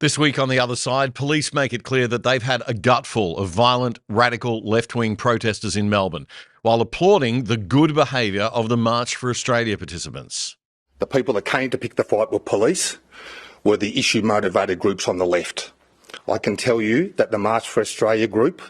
This week on The Other Side, police make it clear that they've had a gutful of violent, radical left-wing protesters in Melbourne, while applauding the good behaviour of the March for Australia participants. The people that came to pick the fight with police were the issue-motivated groups on the left. I can tell you that the March for Australia group,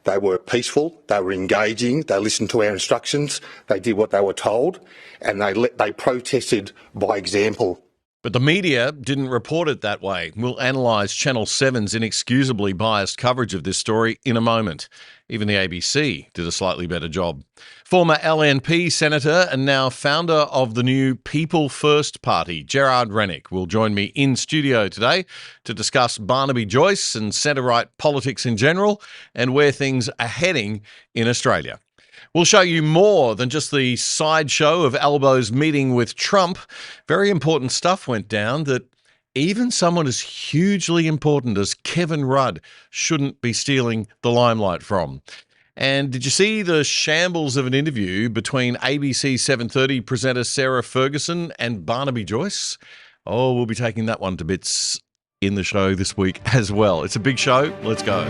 they were peaceful, they were engaging, they listened to our instructions, they did what they were told, and they protested by example. But the media didn't report it that way. We'll analyse Channel 7's inexcusably biased coverage of this story in a moment. Even the ABC did a slightly better job. Former LNP Senator and now founder of the new People First Party, GERARD RENNICK, will join me in studio today to discuss Barnaby Joyce and centre-right politics in general and where things are heading in Australia. We'll show you more than just the sideshow of Albo's meeting with Trump. Very important stuff went down that even someone as hugely important as Kevin Rudd shouldn't be stealing the limelight from. And did you see the shambles of an interview between ABC 7:30 presenter Sarah Ferguson and Barnaby Joyce? Oh, we'll be taking that one to bits in the show this week as well. It's a big show. Let's go.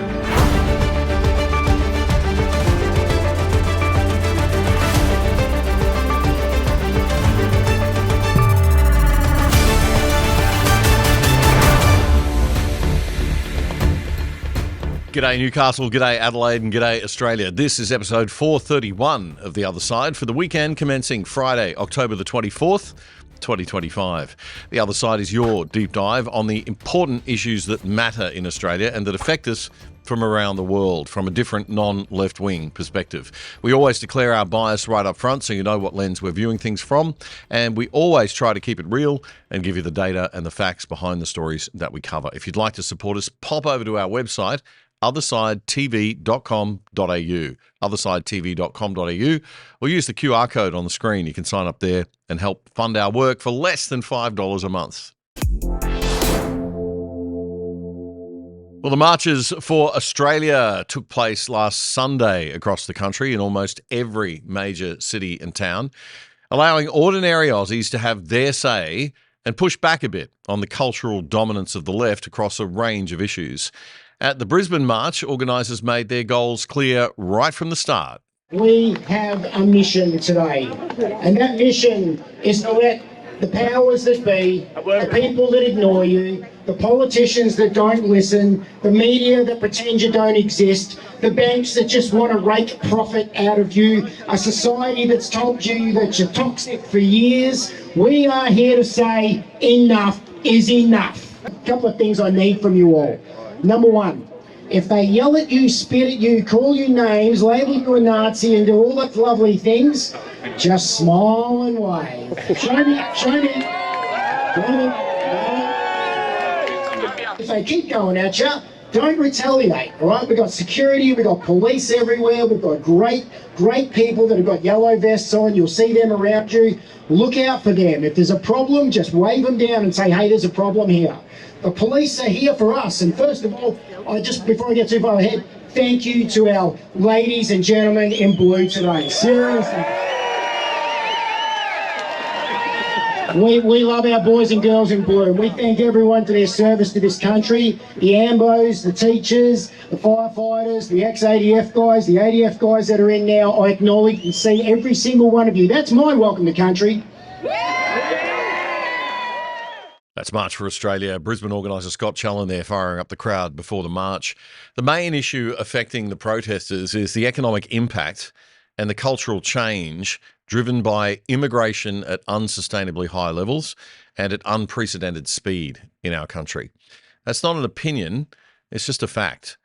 G'day Newcastle, g'day Adelaide and g'day Australia. This is episode 431 of The Other Side for the weekend commencing Friday, October the 24th, 2025. The Other Side is your deep dive on the important issues that matter in Australia and that affect us from around the world from a different non-left-wing perspective. We always declare our bias right up front so you know what lens we're viewing things from, and we always try to keep it real and give you the data and the facts behind the stories that we cover. If you'd like to support us, pop over to our website, othersidetv.com.au, othersidetv.com.au, or use the QR code on the screen. You can sign up there and help fund our work for less than $5 a month. Well, the marches for Australia took place last Sunday across the country in almost every major city and town, allowing ordinary Aussies to have their say and push back a bit on the cultural dominance of the left across a range of issues. At the Brisbane March, organisers made their goals clear right from the start. We have a mission today, and that mission is to let the powers that be, the people that ignore you, the politicians that don't listen, the media that pretend you don't exist, the banks that just want to rake profit out of you, a society that's told you that you're toxic for years. We are here to say enough is enough. A couple of things I need from you all. Number one, if they yell at you, spit at you, call you names, label you a Nazi and do all those lovely things, just smile and wave. Show me. If they keep going at you, don't retaliate, all right? We've got security, we've got police everywhere, we've got great people that have got yellow vests on. You'll see them around you. Look out for them. If there's a problem, just wave them down and say, hey, there's a problem here. The police are here for us, and first of all, before I get too far ahead, thank you to our ladies and gentlemen in blue today. Seriously. We love our boys and girls in blue. We thank everyone for their service to this country. The AMBOs, the teachers, the firefighters, the ex-ADF guys, the ADF guys that are in now. I acknowledge and see every single one of you. That's my welcome to country. That's March for Australia. Brisbane organiser Scott Challen there firing up the crowd before the march. The main issue affecting the protesters is the economic impact and the cultural change driven by immigration at unsustainably high levels and at unprecedented speed in our country. That's not an opinion, it's just a fact.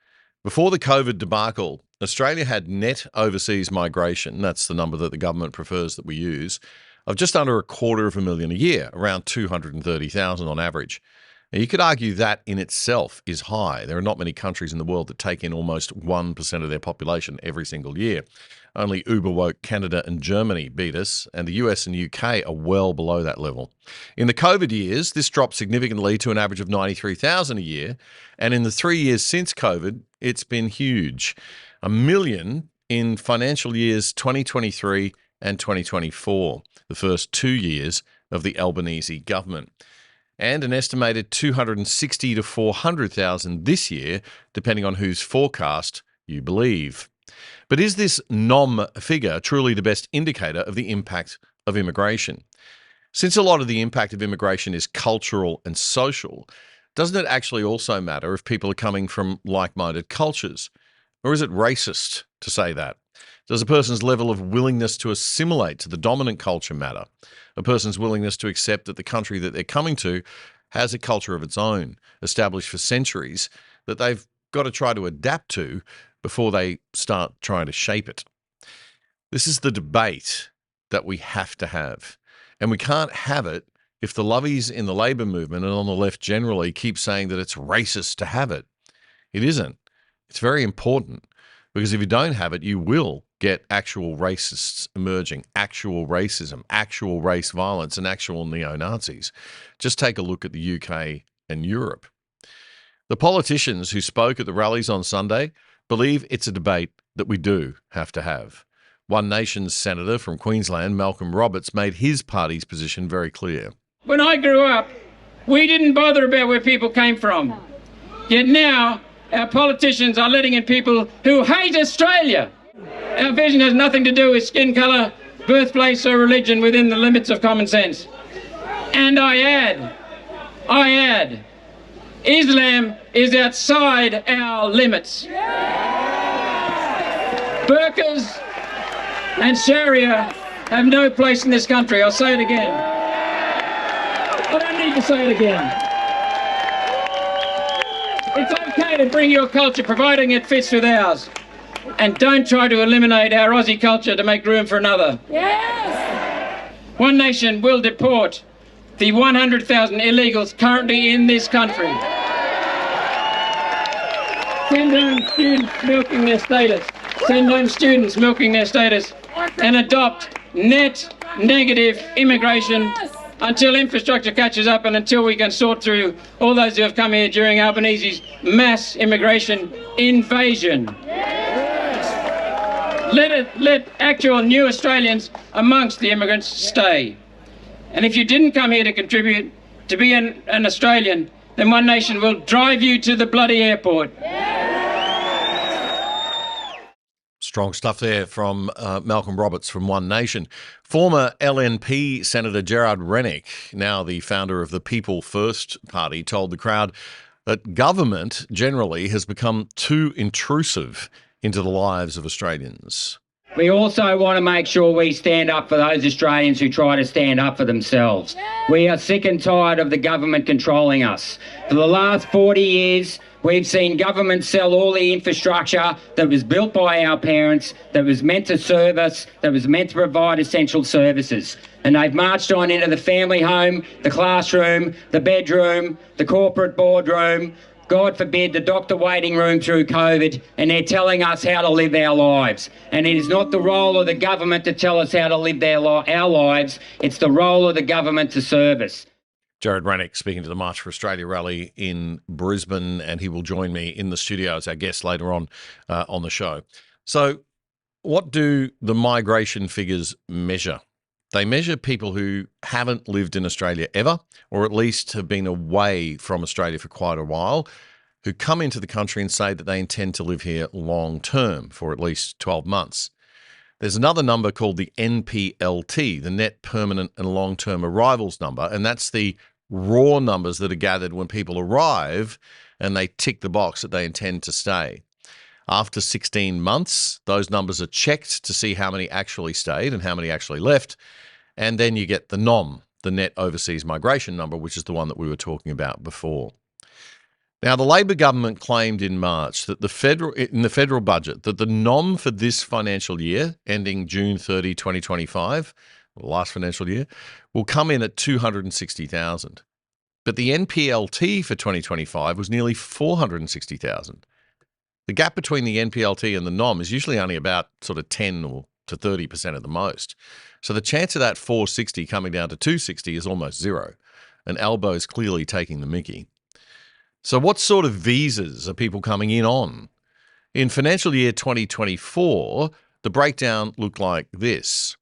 Before the COVID debacle, Australia had net overseas migration, that's the number that the government prefers that we use, of just under 250,000 a year, around 230,000 on average. Now, you could argue that in itself is high. There are not many countries in the world that take in almost 1% of their population every single year. Only uber-woke Canada and Germany beat us, and the US and UK are well below that level. In the COVID years, this dropped significantly to an average of 93,000 a year, and in the 3 years since COVID, it's been huge. 1 million in financial years 2023 and 2024, the first 2 years of the Albanese government. and an estimated 260 to 400,000 this year, depending on whose forecast you believe. But is this NOM figure truly the best indicator of the impact of immigration? Since a lot of the impact of immigration is cultural and social, doesn't it actually also matter if people are coming from like-minded cultures? Or is it racist to say that? Does a person's level of willingness to assimilate to the dominant culture matter? A person's willingness to accept that the country that they're coming to has a culture of its own, established for centuries, that they've got to try to adapt to before they start trying to shape it. This is the debate that we have to have. And we can't have it if the lovies in the Labor movement and on the left generally keep saying that it's racist to have it. It isn't. It's very important, because if you don't have it, you will get actual racists emerging, actual racism, actual race violence, and actual neo-Nazis. Just take a look at the UK and Europe. The politicians who spoke at the rallies on Sunday believe it's a debate that we do have to have. One Nation's senator from Queensland, Malcolm Roberts, made his party's position very clear. When I grew up, we didn't bother about where people came from. Yet now, our politicians are letting in people who hate Australia. Our vision has nothing to do with skin colour, birthplace or religion within the limits of common sense. And I add, Islam is outside our limits. Burqas and Sharia have no place in this country. I'll say it again. I don't need to say it again. It's okay to bring your culture, providing it fits with ours. And don't try to eliminate our Aussie culture to make room for another. Yes! One Nation will deport the 100,000 illegals currently in this country. Send home students milking their status. Send home students milking their status and adopt net negative immigration until infrastructure catches up and until we can sort through all those who have come here during Albanese's mass immigration invasion. Let actual new Australians amongst the immigrants stay. And if you didn't come here to contribute, to be an Australian, then One Nation will drive you to the bloody airport. Strong stuff there from Malcolm Roberts from One Nation. Former LNP Senator GERARD RENNICK, now the founder of the People First Party, told the crowd that government generally has become too intrusive into the lives of Australians. We also want to make sure we stand up for those Australians who try to stand up for themselves. We are sick and tired of the government controlling us. For the last 40 years, we've seen government sell all the infrastructure that was built by our parents, that was meant to serve us, that was meant to provide essential services. And they've marched on into the family home, the classroom, the bedroom, the corporate boardroom, God forbid, the doctor waiting room through COVID, and they're telling us how to live our lives. And it is not the role of the government to tell us how to live our lives. It's the role of the government to serve us. GERARD RENNICK speaking to the March for Australia rally in Brisbane, and he will join me in the studio as our guest later on the show. So what do the migration figures measure? They measure people who haven't lived in Australia ever, or at least have been away from Australia for quite a while, who come into the country and say that they intend to live here long term for at least 12 months. There's another number called the NPLT, the Net Permanent and Long-Term Arrivals number, and that's the raw numbers that are gathered when people arrive and they tick the box that they intend to stay. After 16 months, those numbers are checked to see how many actually stayed and how many actually left. And then you get the NOM, the Net Overseas Migration Number, which is the one that we were talking about before. Now, the Labor government claimed in March that in the federal budget that the NOM for this financial year, ending June 30, 2025, the last financial year, will come in at 260,000. But the NPLT for 2025 was nearly 460,000. The gap between the NPLT and the NOM is usually only about sort of 10 or to 30% at the most. So the chance of that 460 coming down to 260 is almost zero. And Albo is clearly taking the mickey. So what sort of visas are people coming in on? In financial year 2024, the breakdown looked like this.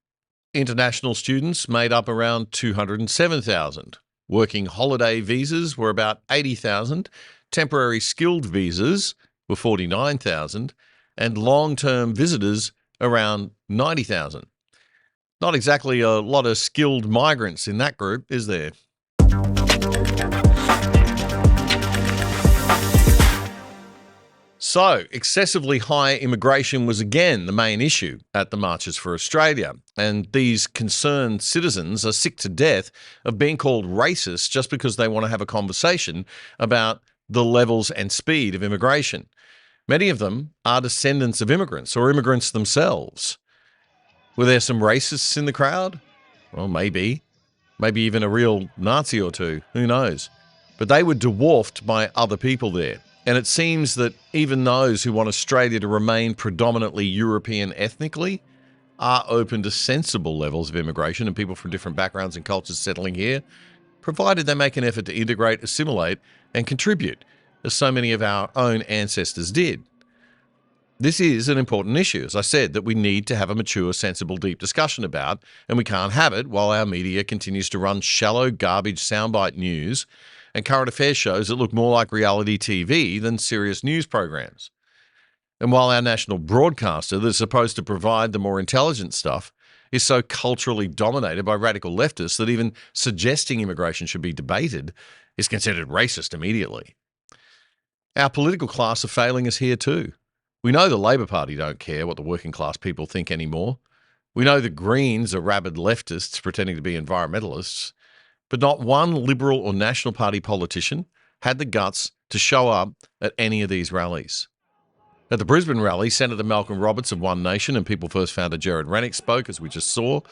International students made up around 207,000. Working holiday visas were about 80,000, temporary skilled visas were 49,000, and long-term visitors around 90,000. Not exactly a lot of skilled migrants in that group, is there? So, excessively high immigration was again the main issue at the Marches for Australia, and these concerned citizens are sick to death of being called racist just because they want to have a conversation about the levels and speed of immigration. Many of them are descendants of immigrants or immigrants themselves. Were there some racists in the crowd? Well, maybe. Maybe even a real Nazi or two. Who knows? But they were dwarfed by other people there. And it seems that even those who want Australia to remain predominantly European ethnically are open to sensible levels of immigration and people from different backgrounds and cultures settling here, provided they make an effort to integrate, assimilate, and contribute, as so many of our own ancestors did. This is an important issue, as I said, that we need to have a mature, sensible, deep discussion about, and we can't have it while our media continues to run shallow, garbage soundbite news and current affairs shows that look more like reality TV than serious news programs. And while our national broadcaster that's supposed to provide the more intelligent stuff is so culturally dominated by radical leftists that even suggesting immigration should be debated is considered racist immediately. Our political class are failing us here too. We know the Labor Party don't care what the working class people think anymore. We know the Greens are rabid leftists pretending to be environmentalists. But not one Liberal or National Party politician had the guts to show up at any of these rallies. At the Brisbane rally, Senator Malcolm Roberts of One Nation and People First founder GERARD RENNICK spoke, as we just saw,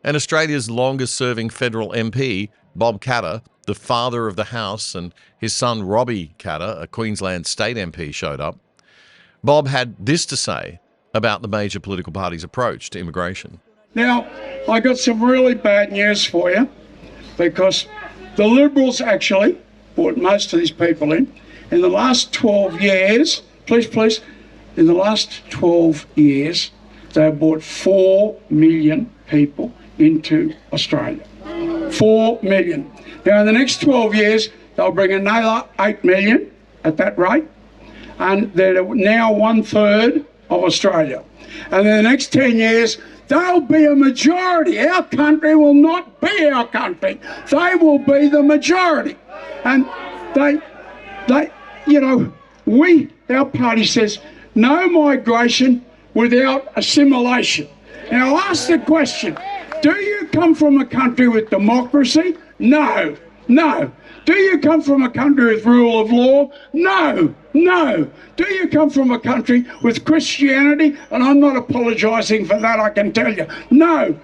and Australia's longest-serving federal MP, Bob Katter, the father of the House, and his son Robbie Katter, a Queensland state MP, showed up. Bob had this to say about the major political parties' approach to immigration. Now, I got some really bad news for you, because the Liberals actually brought most of these people in. In the last 12 years, in the last 12 years, they brought 4 million people into Australia. 4 million. Now, in the next 12 years, they'll bring another 8 million at that rate, and they're now 1/3 of Australia. And in the next 10 years, they'll be a majority. Our country will not be our country. They will be the majority. And our party says no migration without assimilation. Now I'll ask the question, do you come from a country with democracy? No. Do you come from a country with rule of law? No. Do you come from a country with Christianity? And I'm not apologising for that, I can tell you. No.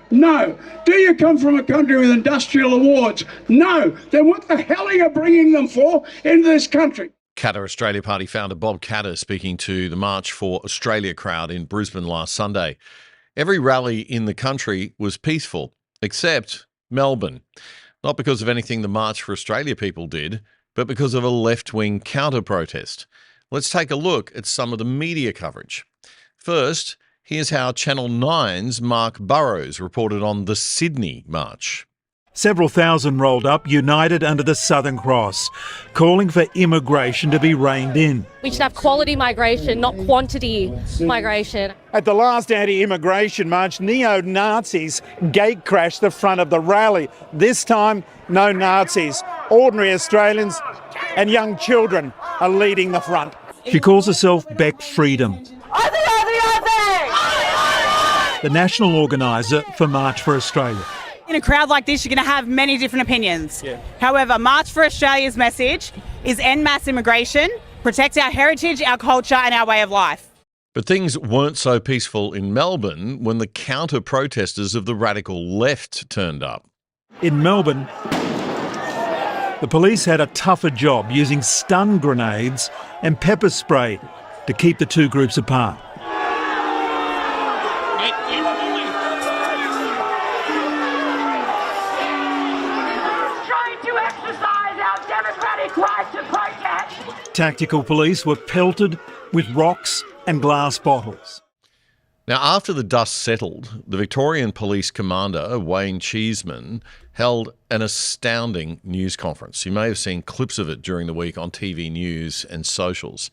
Do you come from a country with industrial awards? No. Then what the hell are you bringing them for into this country? Katter Australia Party founder Bob Katter speaking to the March for Australia crowd in Brisbane last Sunday. Every rally in the country was peaceful, except Melbourne. Not because of anything the March for Australia people did, but because of a left-wing counter-protest. Let's take a look at some of the media coverage. First, here's how Channel 9's Mark Burrows reported on the Sydney March. Several thousand rolled up, united under the Southern Cross, calling for immigration to be reined in. We should have quality migration, not quantity migration. At the last anti-immigration march, neo-Nazis gate-crashed the front of the rally. This time, no Nazis. Ordinary Australians and young children are leading the front. She calls herself Beck Freedom, the national organiser for March for Australia. In a crowd like this, you're going to have many different opinions. Yeah. However, March for Australia's message is end mass immigration, protect our heritage, our culture and our way of life. But things weren't so peaceful in Melbourne when the counter-protesters of the radical left turned up. In Melbourne, the police had a tougher job using stun grenades and pepper spray to keep the two groups apart. Right. to protest. Tactical police were pelted with rocks and glass bottles. Now, after the dust settled, the Victorian Police Commander, Wayne Cheeseman, held an astounding news conference. You may have seen clips of it during the week on TV news and socials.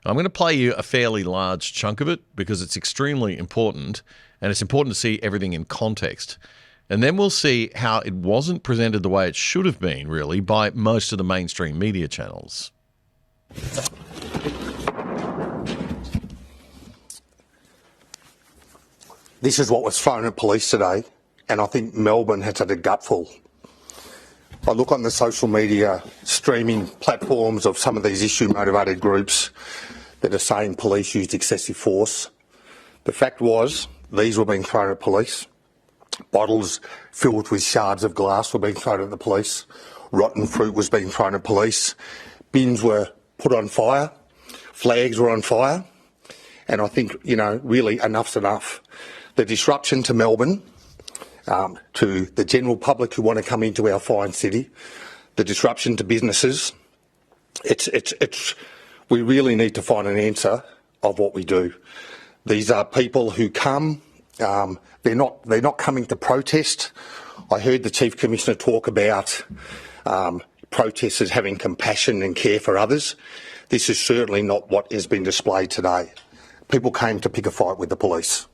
I'm going to play you a fairly large chunk of it because it's extremely important, and it's important to see everything in context. And then we'll see how it wasn't presented the way it should have been, really, by most of the mainstream media channels. This is what was thrown at police today, and I think Melbourne has had a gutful. I look on the social media streaming platforms of some of these issue-motivated groups that are saying police used excessive force. The fact was, these were being thrown at police. Bottles filled with shards of glass were being thrown at the police. Rotten fruit was being thrown at police. Bins were put on fire. Flags were on fire. And I think, really enough's enough. The disruption to Melbourne, to the general public who want to come into our fine city, the disruption to businesses, we really need to find an answer of what we do. These are people who come, they're not coming to protest. I heard the Chief Commissioner talk about protesters having compassion and care for others. This is certainly not what has been displayed today. People came to pick a fight with the police.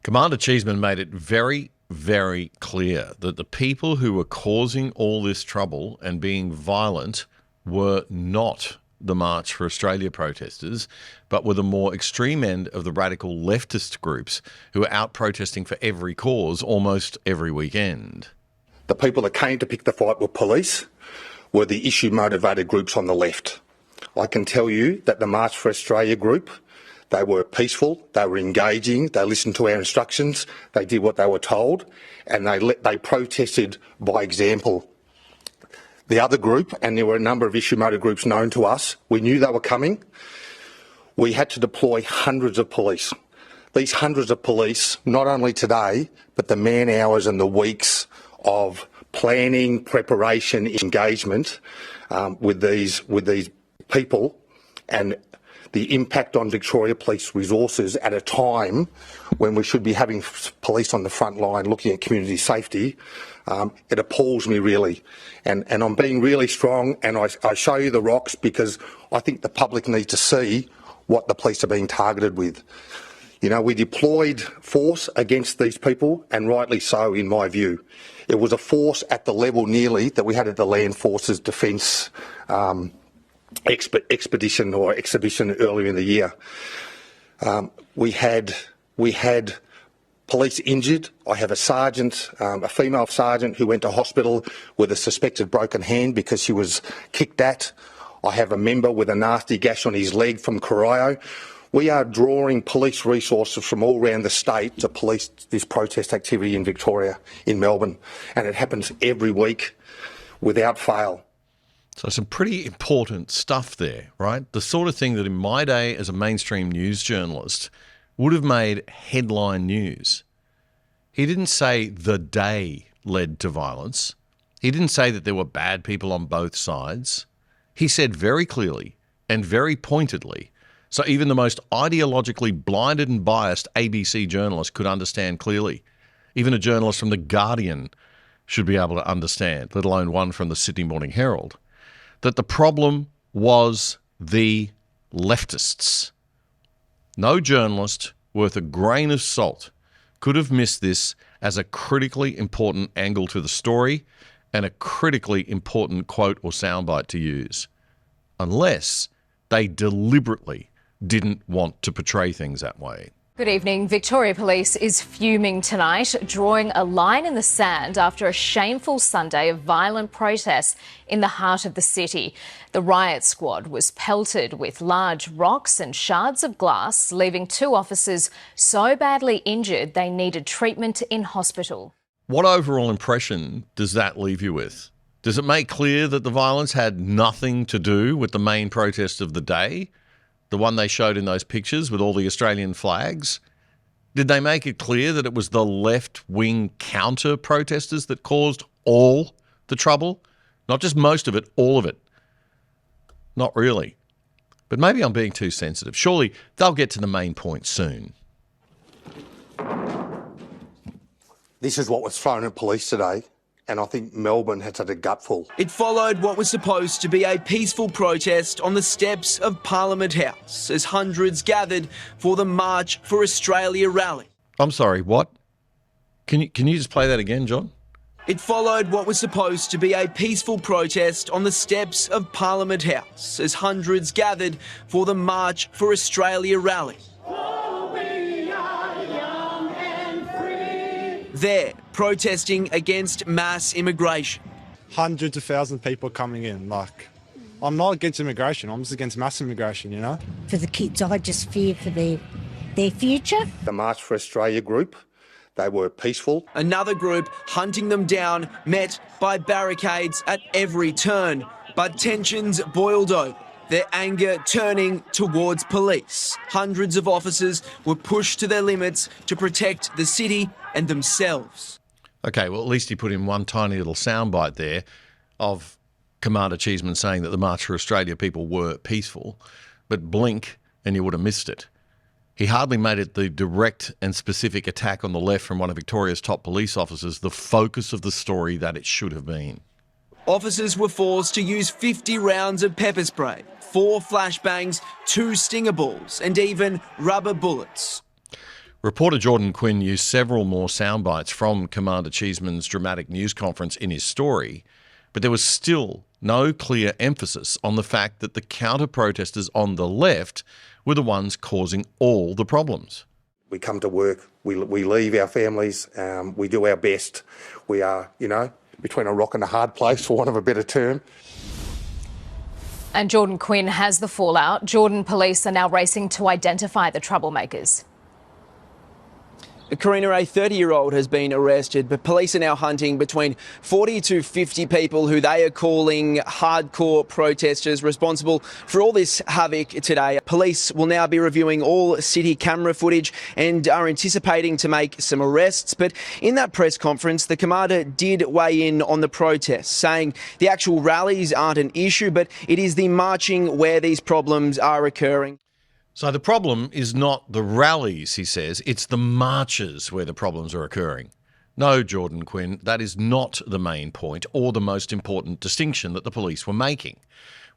Commander Cheeseman made it very, very clear that the people who were causing all this trouble and being violent were not the March for Australia protesters, but were the more extreme end of the radical leftist groups who are out protesting for every cause almost every weekend. The people that came to pick the fight with police were the issue-motivated groups on the left. I can tell you that the March for Australia group, they were peaceful, they were engaging, they listened to our instructions, they did what they were told, and they protested by example. The other group, and there were a number of issue-motivated groups known to us, we knew they were coming. We had to deploy hundreds of police. These hundreds of police, not only today, but the man-hours and the weeks of planning, preparation, engagement with these people, and the impact on Victoria Police resources at a time when we should be having police on the front line looking at community safety, it appalls me really. And I'm being really strong, and I show you the rocks because I think the public need to see what the police are being targeted with. We deployed force against these people, and rightly so in my view. It was a force at the level nearly that we had at the Land Forces Defence expedition or exhibition earlier in the year. We had police injured. I have a sergeant, a female sergeant who went to hospital with a suspected broken hand because she was kicked at. I have a member with a nasty gash on his leg from Corio. We are drawing police resources from all around the state to police this protest activity in Victoria, in Melbourne, and it happens every week without fail. So some pretty important stuff there, right? The sort of thing that in my day as a mainstream news journalist would have made headline news. He didn't say the day led to violence. He didn't say that there were bad people on both sides. He said very clearly and very pointedly, so even the most ideologically blinded and biased ABC journalist could understand clearly. Even a journalist from The Guardian should be able to understand, let alone one from the Sydney Morning Herald, that the problem was the leftists. No journalist worth a grain of salt could have missed this as a critically important angle to the story and a critically important quote or soundbite to use, unless they deliberately didn't want to portray things that way. Good evening. Victoria Police is fuming tonight, drawing a line in the sand after a shameful Sunday of violent protests in the heart of the city. The riot squad was pelted with large rocks and shards of glass, leaving 2 officers so badly injured they needed treatment in hospital. What overall impression does that leave you with? Does it make clear that the violence had nothing to do with the main protest of the day? The one they showed in those pictures with all the Australian flags? Did they make it clear that it was the left-wing counter-protesters that caused all the trouble? Not just most of it, all of it. Not really. But maybe I'm being too sensitive. Surely they'll get to the main point soon. This is what was thrown at police today, and I think Melbourne has had a gutful. It followed what was supposed to be a peaceful protest on the steps of Parliament House as hundreds gathered for the March for Australia rally. I'm sorry, what? Can you just play that again, John? It followed what was supposed to be a peaceful protest on the steps of Parliament House as hundreds gathered for the March for Australia rally. There, protesting against mass immigration. Hundreds of thousands of people coming in. I'm not against immigration, I'm just against mass immigration, you know? For the kids, I just fear for their future. The March for Australia group, they were peaceful. Another group hunting them down, met by barricades at every turn. But tensions boiled over, their anger turning towards police. Hundreds of officers were pushed to their limits to protect the city and themselves. Okay, well, at least he put in one tiny little soundbite there of Commander Cheeseman saying that the March for Australia people were peaceful, but blink and you would have missed it. He hardly made it the direct and specific attack on the left from one of Victoria's top police officers the focus of the story that it should have been. Officers were forced to use 50 rounds of pepper spray, 4 flashbangs, 2 stinger balls, and even rubber bullets. Reporter Jordan Quinn used several more soundbites from Commander Cheeseman's dramatic news conference in his story, but there was still no clear emphasis on the fact that the counter-protesters on the left were the ones causing all the problems. We come to work, we leave our families, we do our best. We are, between a rock and a hard place, for want of a better term. And Jordan Quinn has the fallout. Jordan, police are now racing to identify the troublemakers. Karina, a 30-year-old has been arrested, but police are now hunting between 40 to 50 people who they are calling hardcore protesters responsible for all this havoc today. Police will now be reviewing all city camera footage and are anticipating to make some arrests. But in that press conference, the commander did weigh in on the protests, saying the actual rallies aren't an issue, but it is the marching where these problems are occurring. So the problem is not the rallies, he says, it's the marches where the problems are occurring. No, Jordan Quinn, that is not the main point or the most important distinction that the police were making.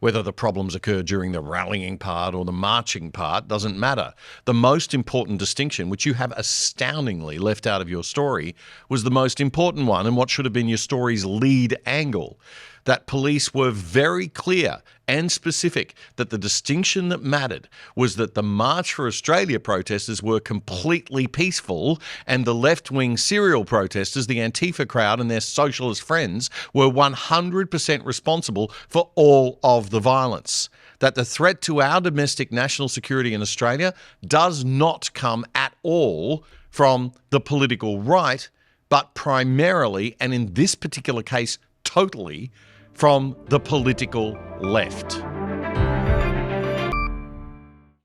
Whether the problems occur during the rallying part or the marching part doesn't matter. The most important distinction, which you have astoundingly left out of your story, was the most important one and what should have been your story's lead angle. That police were very clear and specific that the distinction that mattered was that the March for Australia protesters were completely peaceful and the left-wing serial protesters, the Antifa crowd and their socialist friends, were 100% responsible for all of the violence. That the threat to our domestic national security in Australia does not come at all from the political right, but primarily, and in this particular case, totally, from the political left.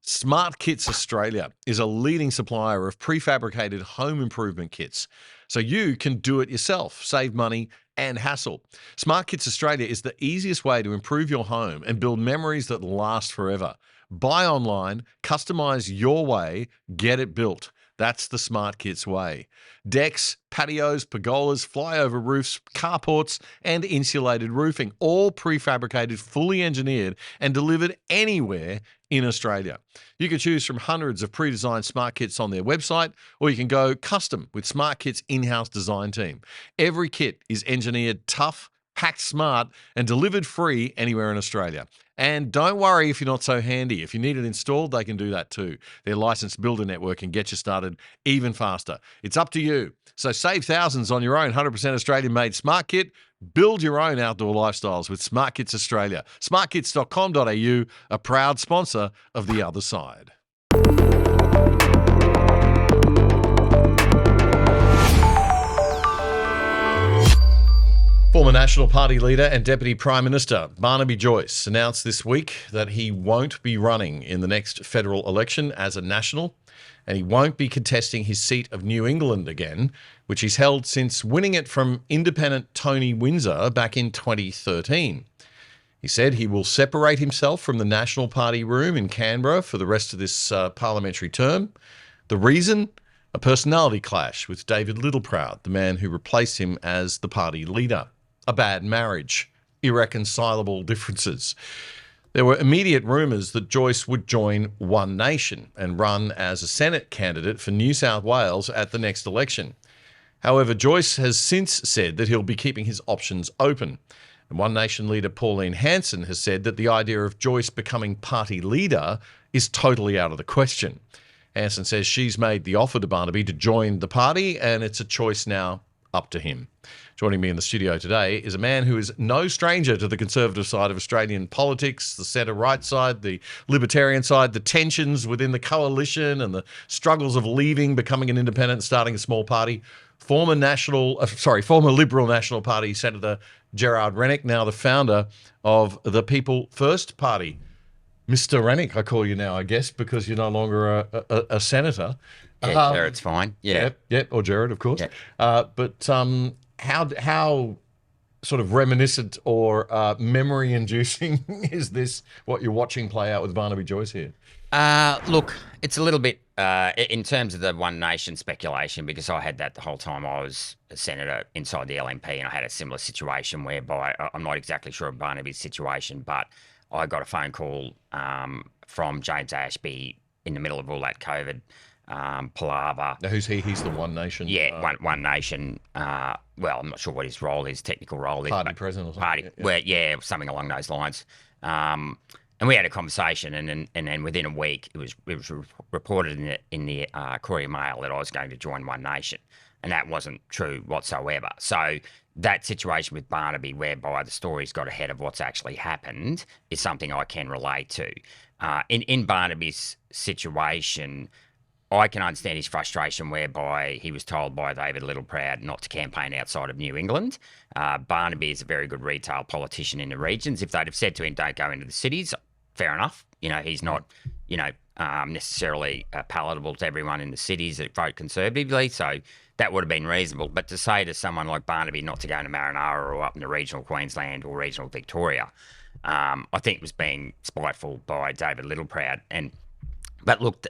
SmartKits Australia is a leading supplier of prefabricated home improvement kits, so you can do it yourself, save money and hassle. SmartKits Australia is the easiest way to improve your home and build memories that last forever. Buy online, customize your way, get it built. That's the SmartKits way. Decks, patios, pergolas, flyover roofs, carports, and insulated roofing, all prefabricated, fully engineered, and delivered anywhere in Australia. You can choose from hundreds of pre-designed SmartKits on their website, or you can go custom with SmartKits' in-house design team. Every kit is engineered tough, packed smart, and delivered free anywhere in Australia. And don't worry if you're not so handy. If you need it installed, they can do that too. Their licensed builder network can get you started even faster. It's up to you. So save thousands on your own 100% Australian-made smart kit. Build your own outdoor lifestyles with SmartKits Australia. SmartKits.com.au, a proud sponsor of The Other Side. Former National Party leader and Deputy Prime Minister Barnaby Joyce announced this week that he won't be running in the next federal election as a National, and he won't be contesting his seat of New England again, which he's held since winning it from independent Tony Windsor back in 2013. He said he will separate himself from the National Party room in Canberra for the rest of this parliamentary term. The reason? a personality clash with David Littleproud, the man who replaced him as the party leader, a bad marriage, irreconcilable differences. There were immediate rumours that Joyce would join One Nation and run as a Senate candidate for New South Wales at the next election. However, Joyce has since said that he'll be keeping his options open. And One Nation leader Pauline Hanson has said that the idea of Joyce becoming party leader is totally out of the question. Hanson says she's made the offer to Barnaby to join the party, and it's a choice now up to him. Joining me in the studio today is a man who is no stranger to the conservative side of Australian politics, the centre-right side, the libertarian side, the tensions within the coalition and the struggles of leaving, becoming an independent, starting a small party. Former Liberal National Party Senator GERARD RENNICK, now the founder of the People First Party. Mr. Rennick, I call you now, I guess, because you're no longer a senator. Yeah, Gerard's fine. Yeah. Yep, or Gerard, of course. Yeah. But how sort of reminiscent or memory-inducing is this, what you're watching play out with Barnaby Joyce here? Look, it's a little bit in terms of the One Nation speculation, because I had that the whole time I was a senator inside the LNP, and I had a similar situation whereby I'm not exactly sure of Barnaby's situation, but I got a phone call from James Ashby in the middle of all that COVID palaver. Now, who's he? He's the One Nation? Yeah, One Nation. Well, I'm not sure what his technical role is. Party president or something? Well, something along those lines. And we had a conversation, and then within a week, it was reported in the Courier Mail that I was going to join One Nation, and that wasn't true whatsoever. So that situation with Barnaby, whereby the story's got ahead of what's actually happened, is something I can relate to. In Barnaby's situation, I can understand his frustration whereby he was told by David Littleproud not to campaign outside of New England. Barnaby is a very good retail politician in the regions. If they'd have said to him, don't go into the cities, fair enough. He's not, necessarily palatable to everyone in the cities that vote conservatively, so that would have been reasonable. But to say to someone like Barnaby not to go to Marinara or up in the regional Queensland or regional Victoria, I think was being spiteful by David Littleproud. But look,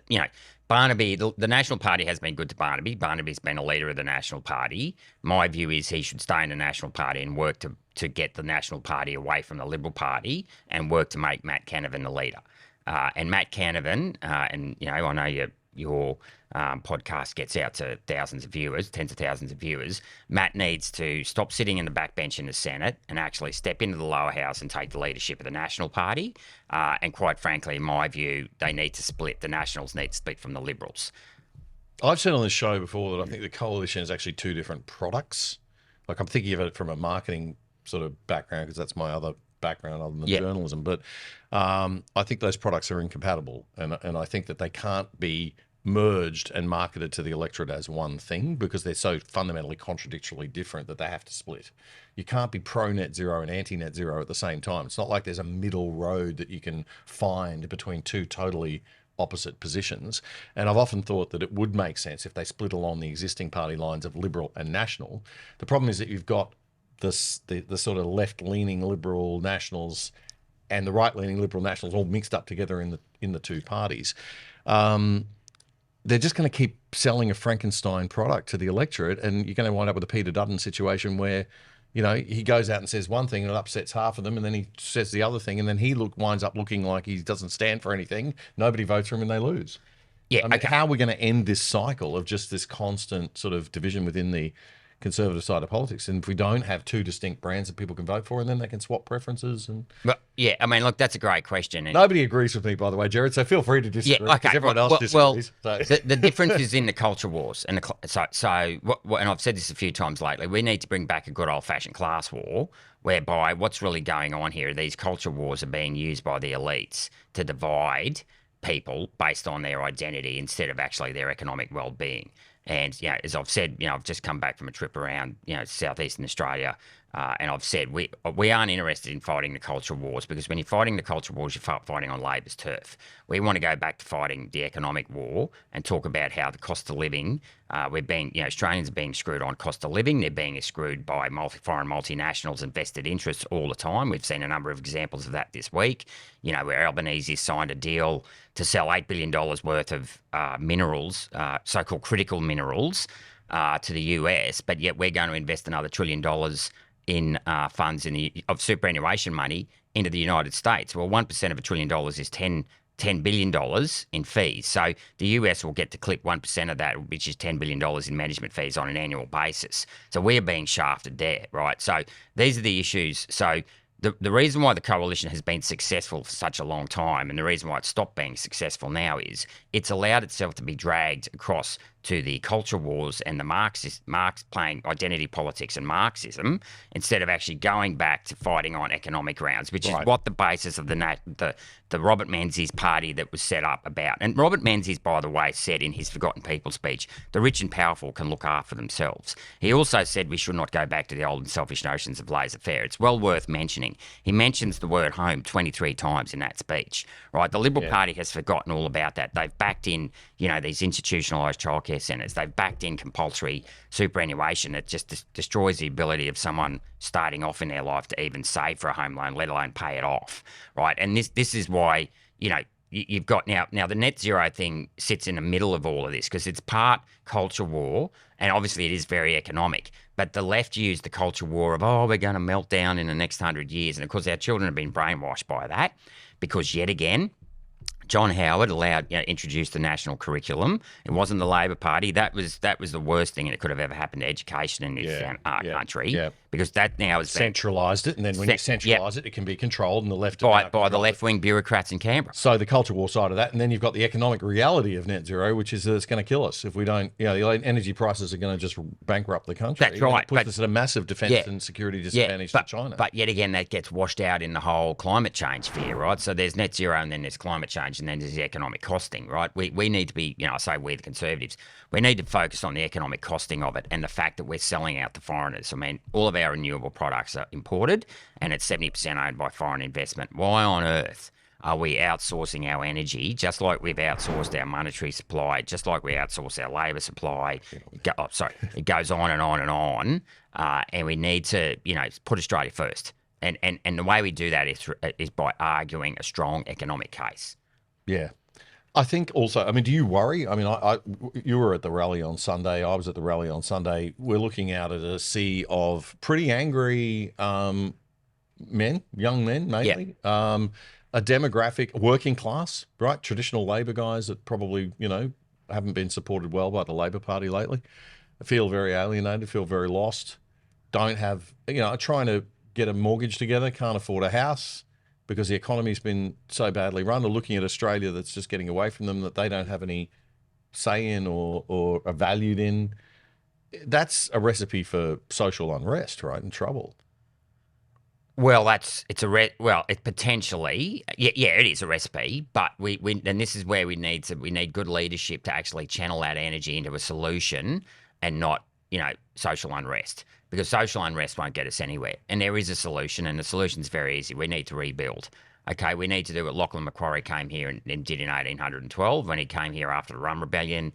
Barnaby, the National Party has been good to Barnaby. Barnaby's been a leader of the National Party. My view is he should stay in the National Party and work to get the National Party away from the Liberal Party and work to make Matt Canavan the leader. And Matt Canavan, I know your podcast gets out to thousands of viewers, tens of thousands of viewers. Matt needs to stop sitting in the backbench in the Senate and actually step into the lower house and take the leadership of the National Party. And quite frankly, in my view, they need to split. The Nationals need to split from the Liberals. I've said on this show before that I think the coalition is actually two different products. Like, I'm thinking of it from a marketing sort of background, because that's my other background other than journalism. But I think those products are incompatible, and I think that they can't be merged and marketed to the electorate as one thing, because they're so fundamentally contradictorily different that they have to split. You can't be pro-net zero and anti-net zero at the same time. It's not like there's a middle road that you can find between two totally opposite positions. And I've often thought that it would make sense if they split along the existing party lines of Liberal and National. The problem is that you've got the sort of left-leaning Liberal Nationals and the right-leaning Liberal Nationals all mixed up together in the two parties. They're just going to keep selling a Frankenstein product to the electorate, and you're going to wind up with a Peter Dutton situation where, he goes out and says one thing and it upsets half of them, and then he says the other thing, and then he winds up looking like he doesn't stand for anything. Nobody votes for him and they lose. Yeah. How are we going to end this cycle of just this constant sort of division within the conservative side of politics? And if we don't have two distinct brands that people can vote for, and then they can swap preferences. Look, that's a great question. Nobody agrees with me, by the way, Gerard, so feel free to disagree. Yeah, okay. Everyone else disagrees. The difference is in the culture wars. And and I've said this a few times lately, we need to bring back a good old-fashioned class war, whereby what's really going on here, these culture wars are being used by the elites to divide people based on their identity instead of actually their economic well-being. And, as I've said, I've just come back from a trip around, southeastern Australia, And I've said we aren't interested in fighting the cultural wars, because when you're fighting the cultural wars, you're fighting on Labor's turf. We want to go back to fighting the economic war and talk about how the cost of living, Australians are being screwed on cost of living. They're being screwed by foreign multinationals and vested interests all the time. We've seen a number of examples of that this week, where Albanese signed a deal to sell $8 billion worth of minerals, so-called critical minerals, to the US, but yet we're going to invest another $1 trillion in funds of superannuation money into the United States. Well, 1% of $1 trillion is $10 billion in fees. So the US will get to clip 1% of that, which is $10 billion in management fees on an annual basis. So we're being shafted there, right? So these are the issues. So the reason why the coalition has been successful for such a long time, and the reason why it's stopped being successful now, is it's allowed itself to be dragged across to the culture wars and the Marx playing identity politics and Marxism, instead of actually going back to fighting on economic grounds, which is what the basis of the Robert Menzies party that was set up about. And Robert Menzies, by the way, said in his Forgotten People speech, the rich and powerful can look after themselves. He also said we should not go back to the old and selfish notions of laissez-faire. It's well worth mentioning. He mentions the word home 23 times in that speech, right? The Liberal Party has forgotten all about that. They've backed in, these institutionalised childcare centres. They've backed in compulsory superannuation. It just destroys the ability of someone starting off in their life to even save for a home loan, let alone pay it off, right? And this is why, you've got now the net zero thing sits in the middle of all of this, because it's part culture war, and obviously it is very economic. But the left use the culture war of, we're going to melt down in the next 100 years. And of course, our children have been brainwashed by that, because yet again, John Howard introduced the national curriculum. It wasn't the Labor Party. That was the worst thing that could have ever happened to education in this country, because that now is centralised it, and then when you centralise it, it can be controlled, and the left by the left-wing bureaucrats in Canberra. So the culture war side of that, and then you've got the economic reality of net zero, which is that it's going to kill us if we don't. The energy prices are going to just bankrupt the country. That's right. It puts us at a massive defence and security disadvantage to China. But yet again, that gets washed out in the whole climate change fear, right? So there's net zero, and then there's climate change, and then there's the economic costing, right? We need to be, I say we the Conservatives, we need to focus on the economic costing of it, and the fact that we're selling out to foreigners. I mean, all of our renewable products are imported, and it's 70% owned by foreign investment. Why on earth are we outsourcing our energy, just like we've outsourced our monetary supply, just like we outsource our labour supply? It goes on and on and on, and we need to, put Australia first. And the way we do that is by arguing a strong economic case. Yeah. I think also, do you worry? You were at the rally on Sunday. I was at the rally on Sunday. We're looking out at a sea of pretty angry men, young men mainly, a demographic, working class, right? Traditional Labor guys that probably, haven't been supported well by the Labor Party lately. Feel very alienated, feel very lost, don't have, trying to get a mortgage together, can't afford a house, because the economy's been so badly run, or looking at Australia that's just getting away from them, that they don't have any say in or are valued in. That's a recipe for social unrest, right, and trouble. Well, it potentially, it is a recipe, but and this is where we need good leadership to actually channel that energy into a solution, and not, social unrest. Because social unrest won't get us anywhere. And there is a solution, and the solution's very easy. We need to rebuild. Okay, we need to do what Lachlan Macquarie came here and did in 1812, when he came here after the Rum Rebellion.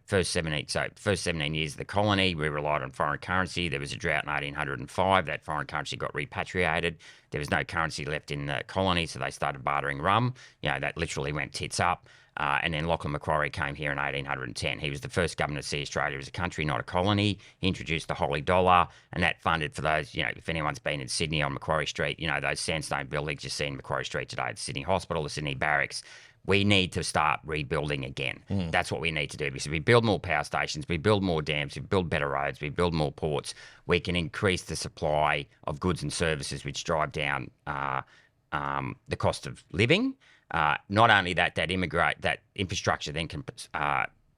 First 17 years of the colony, we relied on foreign currency. There was a drought in 1805. That foreign currency got repatriated. There was no currency left in the colony, so they started bartering rum. That literally went tits up. And then Lachlan Macquarie came here in 1810. He was the first governor to see Australia as a country, not a colony. He introduced the Holy Dollar, and that funded for those, if anyone's been in Sydney on Macquarie Street, those sandstone buildings you see in Macquarie Street today, the Sydney Hospital, the Sydney Barracks. We need to start rebuilding again. That's what we need to do, because if we build more power stations, we build more dams, we build better roads, we build more ports, we can increase the supply of goods and services, which drive down the cost of living. Not only that infrastructure then can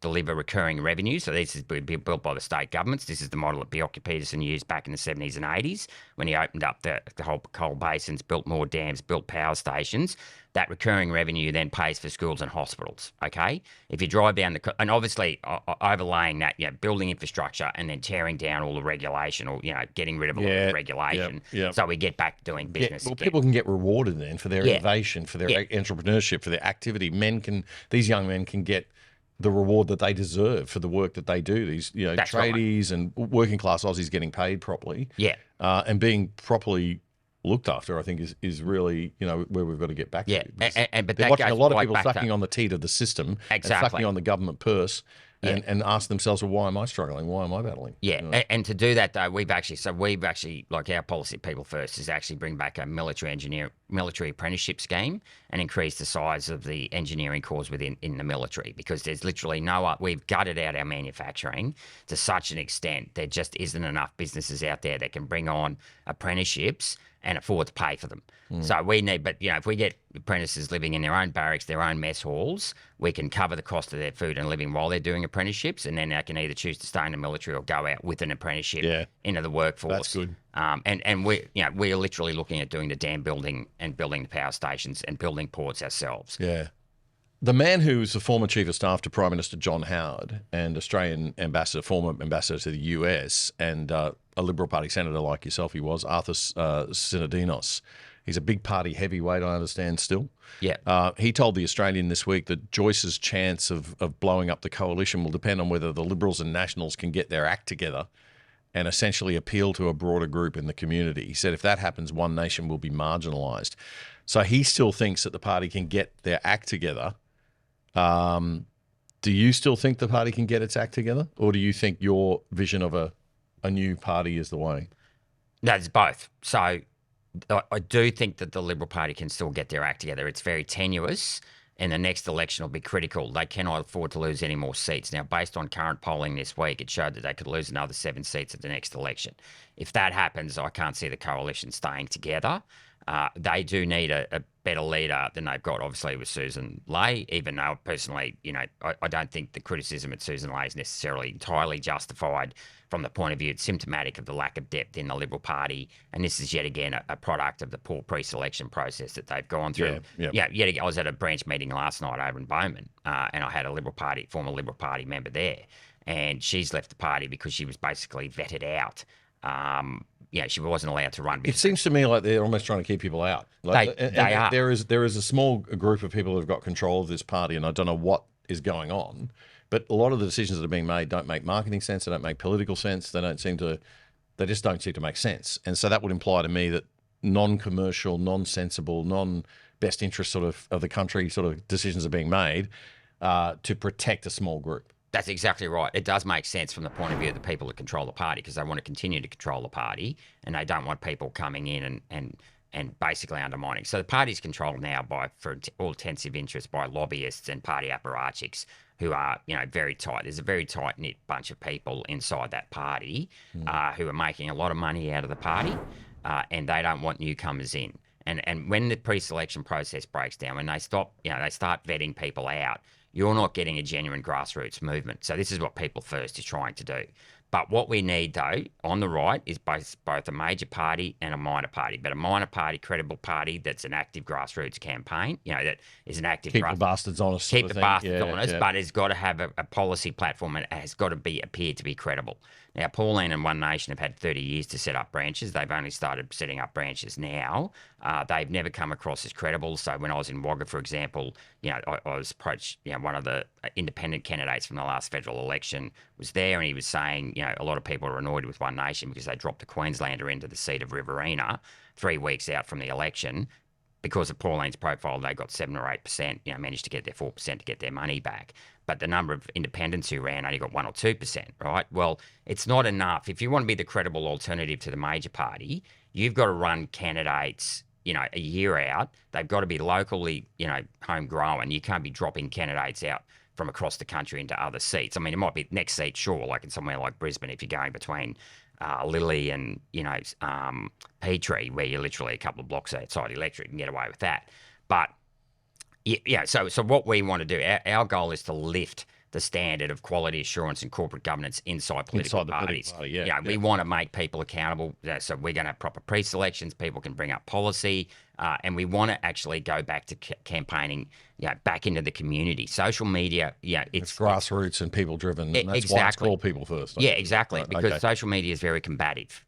deliver recurring revenue. So this is being built by the state governments. This is the model that Peterson used back in the 70s and 80s when he opened up the whole coal basins, built more dams, built power stations. That recurring revenue then pays for schools and hospitals, okay? If you drive down and obviously overlaying that, building infrastructure and then tearing down all the regulation or, getting rid of all the regulation so we get back to doing business again. People can get rewarded then for their innovation, for their entrepreneurship, for their activity. These young men can get the reward that they deserve for the work that they do. These, tradies and working class Aussies getting paid properly. Yeah. And being properly looked after, I think, is really, where we've got to get back to. But they're that watching goes a lot of right people back sucking to, on the teat of the system and Exactly. sucking on the government purse and ask themselves, well, why am I struggling? Why am I battling? Yeah, and to do that, though, we've actually, like our policy, People First, is actually bring back a military apprenticeship scheme and increase the size of the engineering corps in the military, because there's literally we've gutted out our manufacturing to such an extent there just isn't enough businesses out there that can bring on apprenticeships and afford to pay for them. So we need, but if we get apprentices living in their own barracks, their own mess halls, we can cover the cost of their food and living while they're doing apprenticeships, and then they can either choose to stay in the military or go out with an apprenticeship into the workforce. That's good. And we're literally looking at doing the dam building and building the power stations and building ports ourselves. Yeah. The man who's the former Chief of Staff to Prime Minister John Howard and Australian ambassador, former ambassador to the US, and a Liberal Party senator like yourself, he was, Aussies Sinodinos. He's a big party heavyweight, I understand, still. Yeah. He told The Australian this week that Joyce's chance of blowing up the coalition will depend on whether the Liberals and Nationals can get their act together and essentially appeal to a broader group in the community. He said if that happens, One Nation will be marginalised. So he still thinks that the party can get their act together. Do you still think the party can get its act together? Or do you think your vision of a new party is the way? No, it's both. So I do think that the Liberal Party can still get their act together. It's very tenuous, and the next election will be critical. They cannot afford to lose any more seats. Now, based on current polling this week, it showed that they could lose another 7 seats at the next election. If that happens, I can't see the coalition staying together. They do need a better leader than they've got, obviously, with Susan Ley, even though, personally, I don't think the criticism at Susan Ley is necessarily entirely justified from the point of view it's symptomatic of the lack of depth in the Liberal Party, and this is yet again a product of the poor pre-selection process that they've gone through. Yet again, I was at a branch meeting last night over in Bowman, and I had a former Liberal Party member there, and she's left the party because she was basically vetted out. She wasn't allowed to run. It seems to me like they're almost trying to keep people out. They are. There is a small group of people who've got control of this party, and I don't know what is going on. But a lot of the decisions that are being made don't make marketing sense. They don't make political sense. They just don't seem to make sense. And so that would imply to me that non-commercial, non-sensible, non-best interest sort of the country sort of decisions are being made to protect a small group. That's exactly right. It does make sense from the point of view of the people that control the party, because they want to continue to control the party and they don't want people coming in and basically undermining. So the party's controlled now for all intensive interests, by lobbyists and party apparatchiks who are, very tight. There's a very tight-knit bunch of people inside that party who are making a lot of money out of the party, and they don't want newcomers in. And when the pre-selection process breaks down, when they start vetting people out, you're not getting a genuine grassroots movement. So this is what People First is trying to do. But what we need, though, on the right is both a major party and a minor party. But a minor party, credible party that's an active grassroots campaign, that is an active... Keep the bastards honest. Keep the bastards honest, but it's got to have a policy platform and it has got to appear to be credible. Now, Pauline and One Nation have had 30 years to set up branches. They've only started setting up branches now. They've never come across as credible. So when I was in Wagga, for example, I was approached, one of the independent candidates from the last federal election was there, and he was saying, a lot of people are annoyed with One Nation because they dropped a Queenslander into the seat of Riverina 3 weeks out from the election. Because of Pauline's profile, they got 7 or 8%, managed to get their 4% to get their money back. But the number of independents who ran only got 1 or 2%, right? Well, it's not enough. If you want to be the credible alternative to the major party, you've got to run candidates, a year out. They've got to be locally, homegrown. You can't be dropping candidates out from across the country into other seats. I mean, it might be next seat, sure, like in somewhere like Brisbane, if you're going between Lily and, Petrie, where you're literally a couple of blocks outside the electorate, you can get away with that. But, so what we want to do, our goal is to lift the standard of quality assurance and corporate governance inside political parties. We want to make people accountable. So we're going to have proper pre-selections. People can bring up policy. And we want to actually go back to campaigning, back into the community. Social media, it's grassroots and people-driven. And that's why it's called People First. Yeah, exactly. Right, because social media is very combative.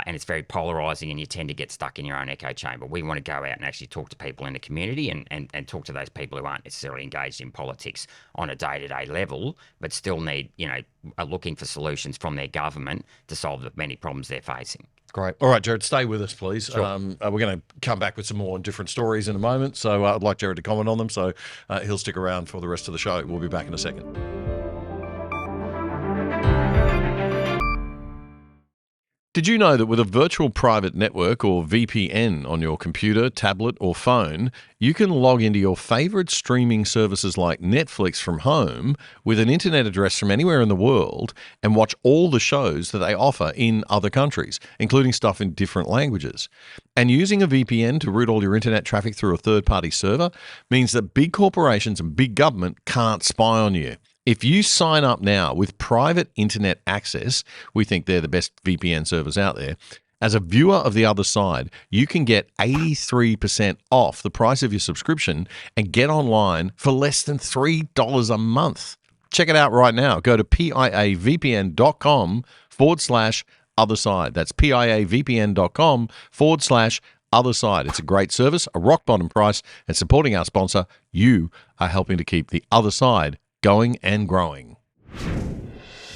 And it's very polarising, and you tend to get stuck in your own echo chamber. We want to go out and actually talk to people in the community and talk to those people who aren't necessarily engaged in politics on a day-to-day level, but still need, are looking for solutions from their government to solve the many problems they're facing. Great. All right, Gerard, stay with us, please. Sure. We're going to come back with some more different stories in a moment, so I'd like Gerard to comment on them, so he'll stick around for the rest of the show. We'll be back in a second. Did you know that with a virtual private network or VPN on your computer, tablet or phone, you can log into your favourite streaming services like Netflix from home with an internet address from anywhere in the world and watch all the shows that they offer in other countries, including stuff in different languages? And using a VPN to route all your internet traffic through a third-party server means that big corporations and big government can't spy on you. If you sign up now with private internet access, we think they're the best VPN servers out there, as a viewer of The Other Side, you can get 83% off the price of your subscription and get online for less than $3 a month. Check it out right now. Go to piavpn.com/otherside. That's piavpn.com/otherside. It's a great service, a rock bottom price, and supporting our sponsor, you are helping to keep The Other Side going and growing.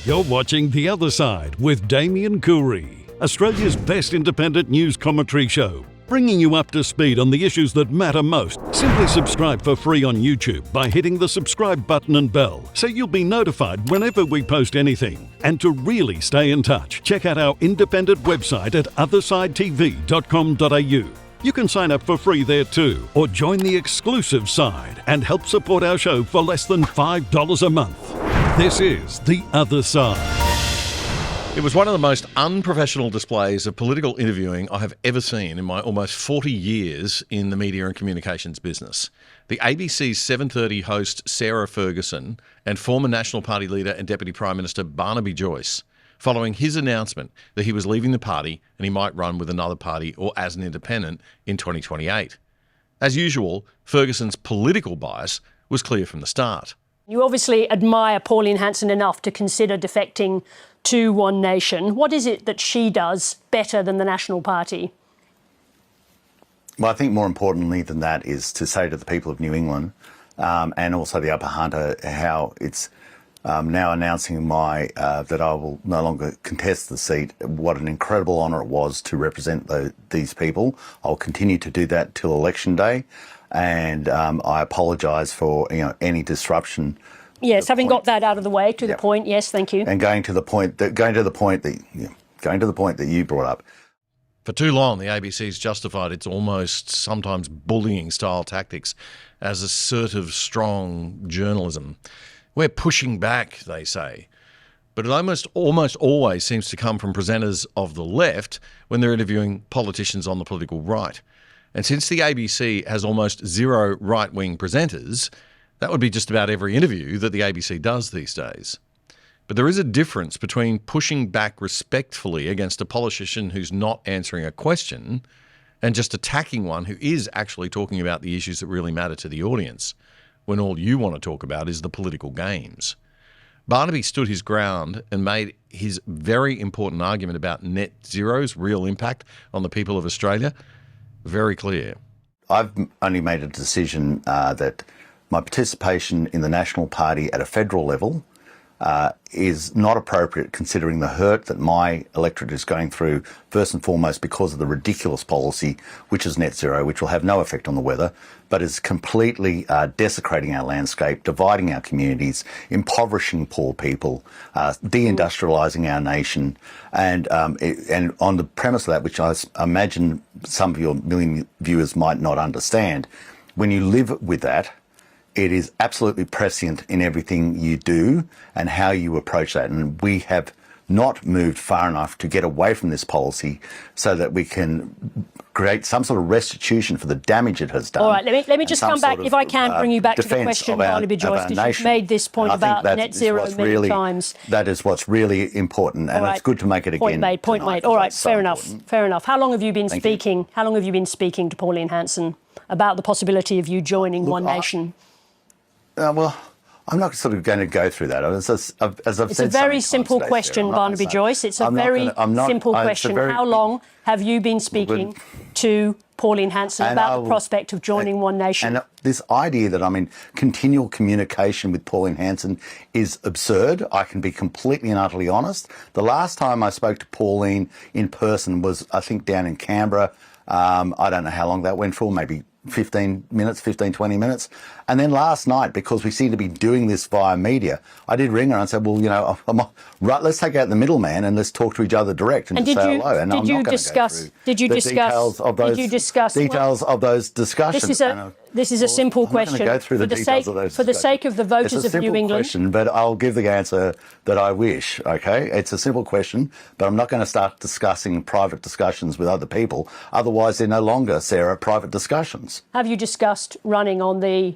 You're watching The Other Side with Damian Coorey, Australia's best independent news commentary show, bringing you up to speed on the issues that matter most. Simply subscribe for free on YouTube by hitting the subscribe button and bell, so you'll be notified whenever we post anything. And to really stay in touch, check out our independent website at othersidetv.com.au. You can sign up for free there too, or join the exclusive side and help support our show for less than $5 a month. This is The Other Side. It was one of the most unprofessional displays of political interviewing I have ever seen in my almost 40 years in the media and communications business. The ABC's 7:30 host Sarah Ferguson and former National Party leader and Deputy Prime Minister Barnaby Joyce, following his announcement that he was leaving the party and he might run with another party or as an independent in 2028. As usual, Ferguson's political bias was clear from the start. You obviously admire Pauline Hanson enough to consider defecting to One Nation. What is it that she does better than the National Party? Well, I think more importantly than that is to say to the people of New England and also the Upper Hunter how it's now announcing that I will no longer contest the seat. What an incredible honour it was to represent these people. I'll continue to do that till election day, and I apologise for any disruption. Yes, having got that out of the way, to the point. Yes, thank you. And going to the point that you brought up. For too long, the ABC's justified its almost sometimes bullying style tactics as assertive, strong journalism. We're pushing back, they say. But it almost always seems to come from presenters of the left when they're interviewing politicians on the political right. And since the ABC has almost zero right-wing presenters, that would be just about every interview that the ABC does these days. But there is a difference between pushing back respectfully against a politician who's not answering a question and just attacking one who is actually talking about the issues that really matter to the audience, when all you want to talk about is the political games. Barnaby stood his ground and made his very important argument about net zero's real impact on the people of Australia very clear. I've only made a decision that my participation in the National Party at a federal level is not appropriate, considering the hurt that my electorate is going through, first and foremost because of the ridiculous policy, which is net zero, which will have no effect on the weather, but is completely desecrating our landscape, dividing our communities, impoverishing poor people, deindustrialising our nation, and on the premise of that, which I imagine some of your million viewers might not understand, when you live with that, it is absolutely prescient in everything you do and how you approach that. And we have not moved far enough to get away from this policy so that we can create some sort of restitution for the damage it has done. All right, let me just come back, if I can, bring you back to the question, Barnaby Joyce, because you've made this point about net zero many times. That is what's really important, and it's good to make it again. Point made. All right, fair enough. How long have you been speaking? How long have you been speaking to Pauline Hanson about the possibility of you joining One Nation? Well, I'm not sort of going to go through that. As I've said, it's a very simple question, Barnaby Joyce. It's a very simple question. How long have you been speaking to Pauline Hanson about the prospect of joining One Nation? And this idea that I'm in continual communication with Pauline Hanson is absurd. I can be completely and utterly honest. The last time I spoke to Pauline in person was, I think, down in Canberra. I don't know how long that went for, maybe 15, 20 minutes. And then last night, because we seem to be doing this via media, I did ring her and said, well, you know, right, let's take out the middleman and let's talk to each other direct and just say hello. And did you discuss details of those discussions? This is a simple question. Go through the details of those for the sake of the voters of New England. It's a simple question, but I'll give the answer that I wish, okay? It's a simple question, but I'm not going to start discussing private discussions with other people. Otherwise, they're no longer, Sarah, private discussions. Have you discussed running on the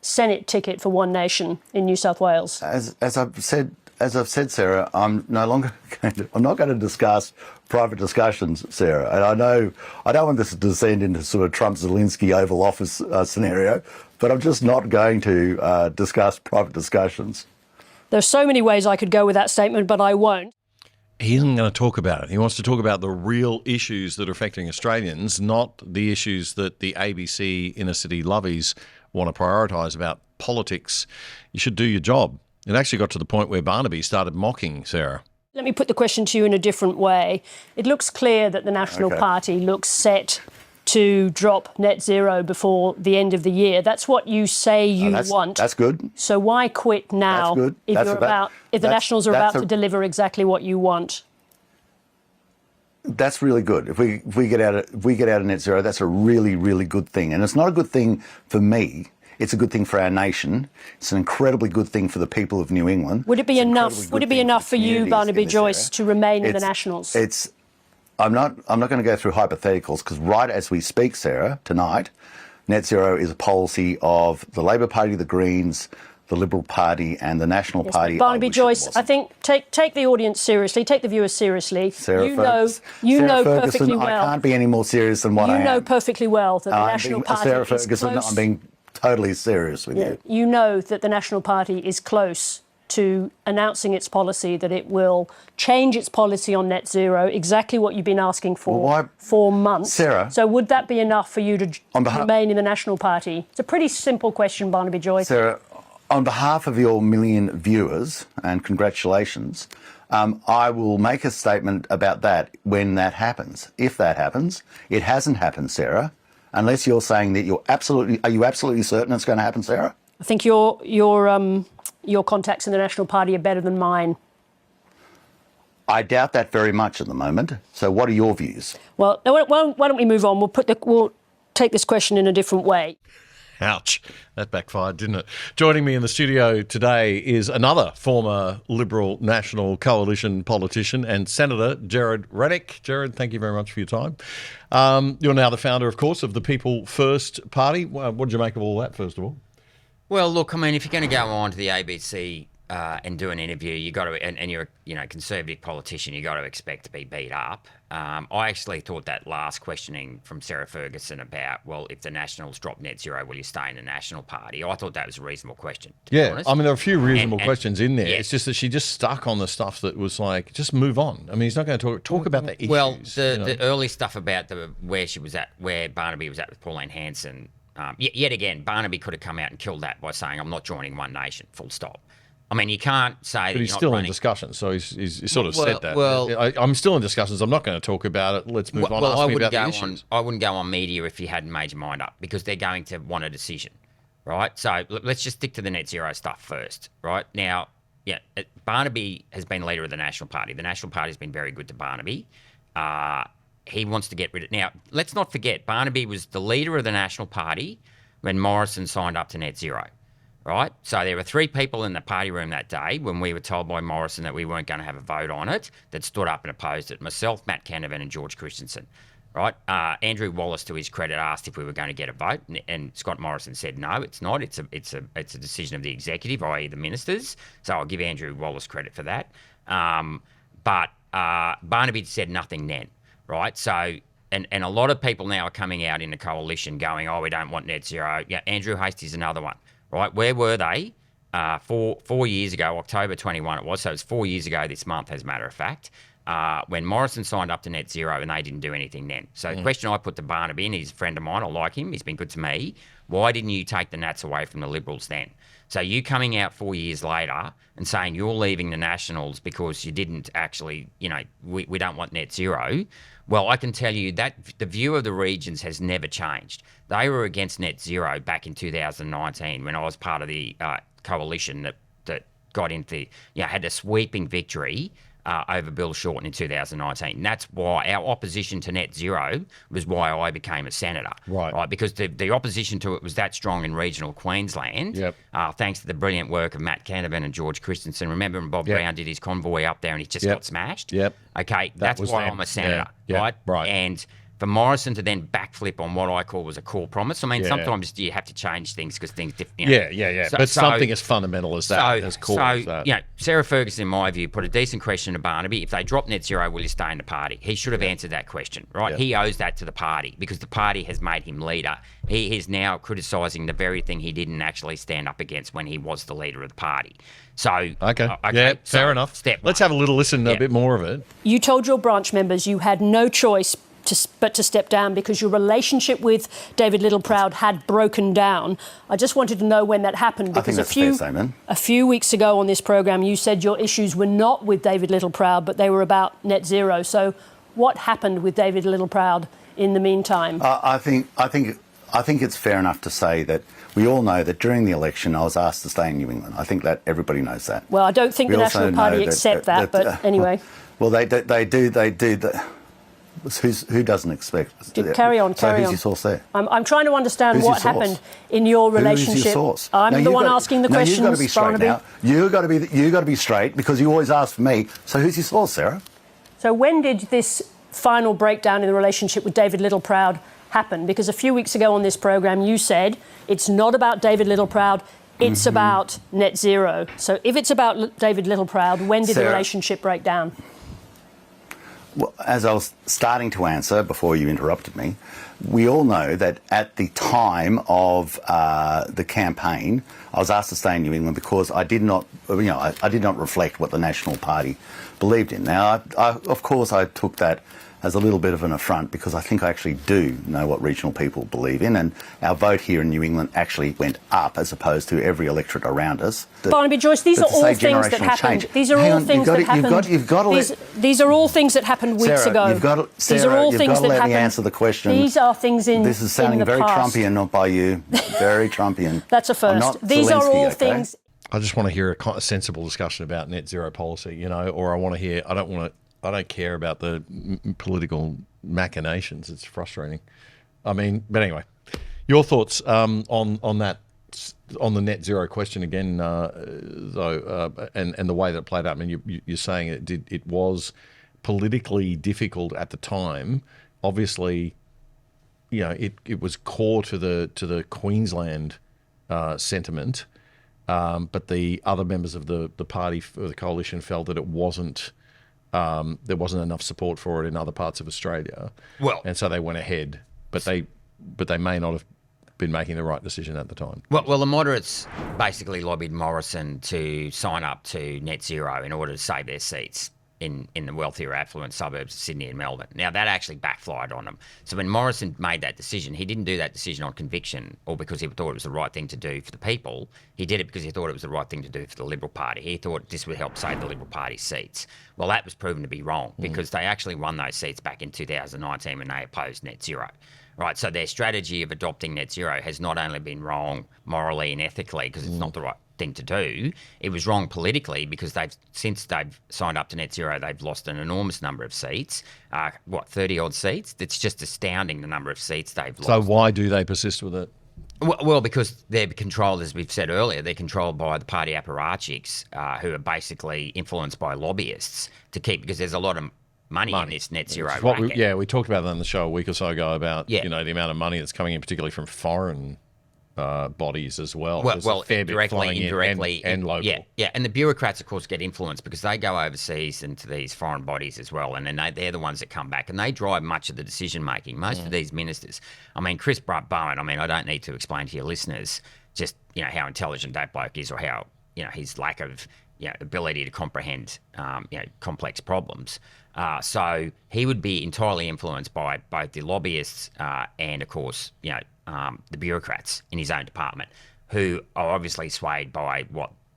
Senate ticket for One Nation in New South Wales? As I've said, Sarah, I'm not going to discuss private discussions, Sarah. And I don't want this to descend into sort of Trump-Zelensky Oval Office scenario, but I'm just not going to discuss private discussions. There's so many ways I could go with that statement, but I won't. He isn't going to talk about it. He wants to talk about the real issues that are affecting Australians, not the issues that the ABC inner city lovies want to prioritise about politics. You should do your job. It actually got to the point where Barnaby started mocking Sarah. Let me put the question to you in a different way. It looks clear that the National Party looks set to drop net zero before the end of the year. That's what you say you want. That's good. So why quit now if the Nationals are about to deliver exactly what you want? That's really good. If we get out of net zero, that's a really, really good thing. And it's not a good thing for me. It's a good thing for our nation. It's an incredibly good thing for the people of New England. Would it be enough? Would it be enough for you, Barnaby Joyce, to remain in the Nationals? I'm not going to go through hypotheticals because right as we speak, Sarah, tonight, net zero is a policy of the Labor Party, the Greens, the Liberal Party and the National Party. Barnaby Joyce, I think take the audience seriously, take the viewers seriously. Sarah you know perfectly well. I can't be any more serious than what I am. You know perfectly well that the National Party Sarah is Ferguson, close. I'm being totally serious with you. You know that the National Party is close to announcing its policy, that it will change its policy on net zero, exactly what you've been asking for 4 months. Sarah. So would that be enough for you to remain in the National Party? It's a pretty simple question, Barnaby Joyce. Sarah, on behalf of your million viewers, and congratulations, I will make a statement about that when that happens. If that happens, it hasn't happened, Sarah, unless you're saying that are you absolutely certain it's going to happen, Sarah? I think your contacts in the National Party are better than mine. I doubt that very much at the moment. So what are your views? Well, why don't we move on? We'll take this question in a different way. Ouch. That backfired, didn't it? Joining me in the studio today is another former Liberal National Coalition politician and Senator GERARD RENNICK. GERARD, thank you very much for your time. You're now the founder, of course, of the People First Party. What did you make of all that, first of all? Well, look, I mean, if you're going to go on to the ABC and do an interview, you got to, and you're a conservative politician, you got to expect to be beat up. I actually thought that last questioning from Sarah Ferguson about, well, if the Nationals drop net zero, will you stay in the National Party? I thought that was a reasonable question. To be honest. I mean, there are a few reasonable questions in there. Yeah. It's just that she just stuck on the stuff that was like, just move on. I mean, he's not going to talk about the issues. Well, the early stuff about where Barnaby was at with Pauline Hanson. Yet again, Barnaby could have come out and killed that by saying, I'm not joining One Nation, full stop. I mean, you can't say that but he's still in discussions, so he's sort of said that. Well, I'm still in discussions. I'm not going to talk about it. Let's move on. Well, I wouldn't go on media if you hadn't made your mind up, because they're going to want a decision, right? So let's just stick to the net zero stuff first, right? Now, Barnaby has been leader of the National Party. The National Party has been very good to Barnaby. He wants to get rid of... Now, let's not forget, Barnaby was the leader of the National Party when Morrison signed up to net zero. right? So there were 3 people in the party room that day when we were told by Morrison that we weren't going to have a vote on it that stood up and opposed it. Myself, Matt Canavan and George Christensen, right? Andrew Wallace, to his credit, asked if we were going to get a vote, and Scott Morrison said, no, it's not. It's a decision of the executive, i.e. the ministers. So I'll give Andrew Wallace credit for that. But Barnaby said nothing then, right? So, and a lot of people now are coming out in the coalition going, oh, we don't want net zero. Yeah, Andrew Hastie's another one, right? Where were they 4 years ago, October 21 it was, so it's 4 years ago this month, as a matter of fact, when Morrison signed up to net zero and they didn't do anything then. So the question I put to Barnaby, and he's a friend of mine, I like him, he's been good to me, why didn't you take the Nats away from the Liberals then? So you coming out 4 years later and saying you're leaving the Nationals because you didn't actually, we don't want net zero. Well, I can tell you that the view of the regions has never changed. They were against net zero back in 2019 when I was part of the coalition that got into, had a sweeping victory over Bill Shorten in 2019. And that's why our opposition to net zero was why I became a senator. Right? Because the opposition to it was that strong in regional Queensland, thanks to the brilliant work of Matt Canavan and George Christensen. Remember when Bob Brown did his convoy up there and he just got smashed? Okay, that's why I'm a senator, right? And for Morrison to then backflip on what I call was a core promise. I mean, sometimes you have to change things because things different. But something as fundamental as that, as core as that. Sarah Ferguson, in my view, put a decent question to Barnaby. If they drop net zero, will you stay in the party? He should have answered that question, right? He owes that to the party because the party has made him leader. He is now criticising the very thing he didn't actually stand up against when he was the leader of the party. So, fair enough. Let's have a little listen, a bit more of it. You told your branch members you had no choice but to step down because your relationship with David Littleproud had broken down. I just wanted to know when that happened because a few weeks ago on this program you said your issues were not with David Littleproud but they were about net zero. So what happened with David Littleproud in the meantime? I think it's fair enough to say that we all know that during the election I was asked to stay in New England. I think that everybody knows that. Well, I don't think the National Party accept that, but anyway. Well, they do. Who doesn't expect? Carry on. Who's your source there? I'm trying to understand what happened in your relationship. Who's your source? I'm the one asking the questions. You've got to be straight now. You've got to be straight because you always ask for me. So who's your source, Sarah? So when did this final breakdown in the relationship with David Littleproud happen? Because a few weeks ago on this program you said it's not about David Littleproud. It's about net zero. So if it's about David Littleproud, when did the relationship break down? Well, as I was starting to answer before you interrupted me, we all know that at the time of the campaign, I was asked to stay in New England because I did not reflect what the National Party believed in. Now, of course, I took that as a little bit of an affront because I think I actually do know what regional people believe in, and our vote here in New England actually went up as opposed to every electorate around us. Barnaby Joyce, these are all things that happened. These are all things that happened. These are all things that happened weeks ago. These are all things that happened. Let me answer the question. These are things in the past. This is sounding very Trumpian, not by you. Very Trumpian. That's a first. These are all things. I just want to hear a sensible discussion about net zero policy, or I want to hear. I don't care about the political machinations. It's frustrating. I mean, but anyway, your thoughts on that, on the net zero question again, though, and the way that it played out. I mean, you're saying it was politically difficult at the time. Obviously, it was core to the Queensland sentiment, but the other members of the party or the coalition felt that it wasn't. There wasn't enough support for it in other parts of Australia, and so they went ahead. But they may not have been making the right decision at the time. Well, the moderates basically lobbied Morrison to sign up to net zero in order to save their seats in the wealthier, affluent suburbs of Sydney and Melbourne. Now, that actually backfired on them. So when Morrison made that decision, he didn't do that decision on conviction or because he thought it was the right thing to do for the people. He did it because he thought it was the right thing to do for the Liberal Party. He thought this would help save the Liberal Party's seats. Well, that was proven to be wrong because they actually won those seats back in 2019 when they opposed net zero. Right, so their strategy of adopting net zero has not only been wrong morally and ethically because it's not the right thing to do, it was wrong politically because since they've signed up to net zero, they've lost an enormous number of seats. 30 odd seats? It's just astounding the number of seats they've lost. So why do they persist with it? Well, because they're controlled, as we've said earlier, they're controlled by the party apparatchiks who are basically influenced by lobbyists to keep, because there's a lot of money in this net zero racket. We talked about that on the show a week or so ago about the amount of money that's coming in, particularly from foreign bodies as well. Well, directly, indirectly, and local. Yeah. And the bureaucrats, of course, get influenced because they go overseas into these foreign bodies as well, and then they're the ones that come back, and they drive much of the decision making. Most of these ministers, I mean, Chris Bowen. I mean, I don't need to explain to your listeners just how intelligent that bloke is, or how his lack of ability to comprehend complex problems. So he would be entirely influenced by both the lobbyists and, of course, the bureaucrats in his own department, who are obviously swayed by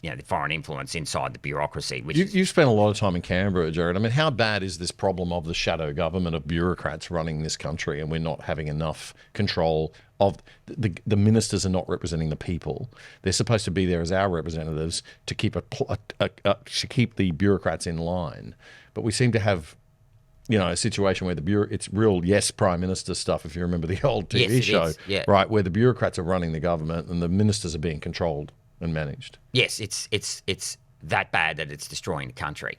the foreign influence inside the bureaucracy. You've spent a lot of time in Canberra, Gerard. I mean, how bad is this problem of the shadow government of bureaucrats running this country, and we're not having enough control of the ministers are not representing the people? They're supposed to be there as our representatives to keep to keep the bureaucrats in line, but we seem to have a situation where it's real Prime Minister stuff, if you remember the old TV show, right, where the bureaucrats are running the government and the ministers are being controlled and managed. Yes, it's that bad that it's destroying the country.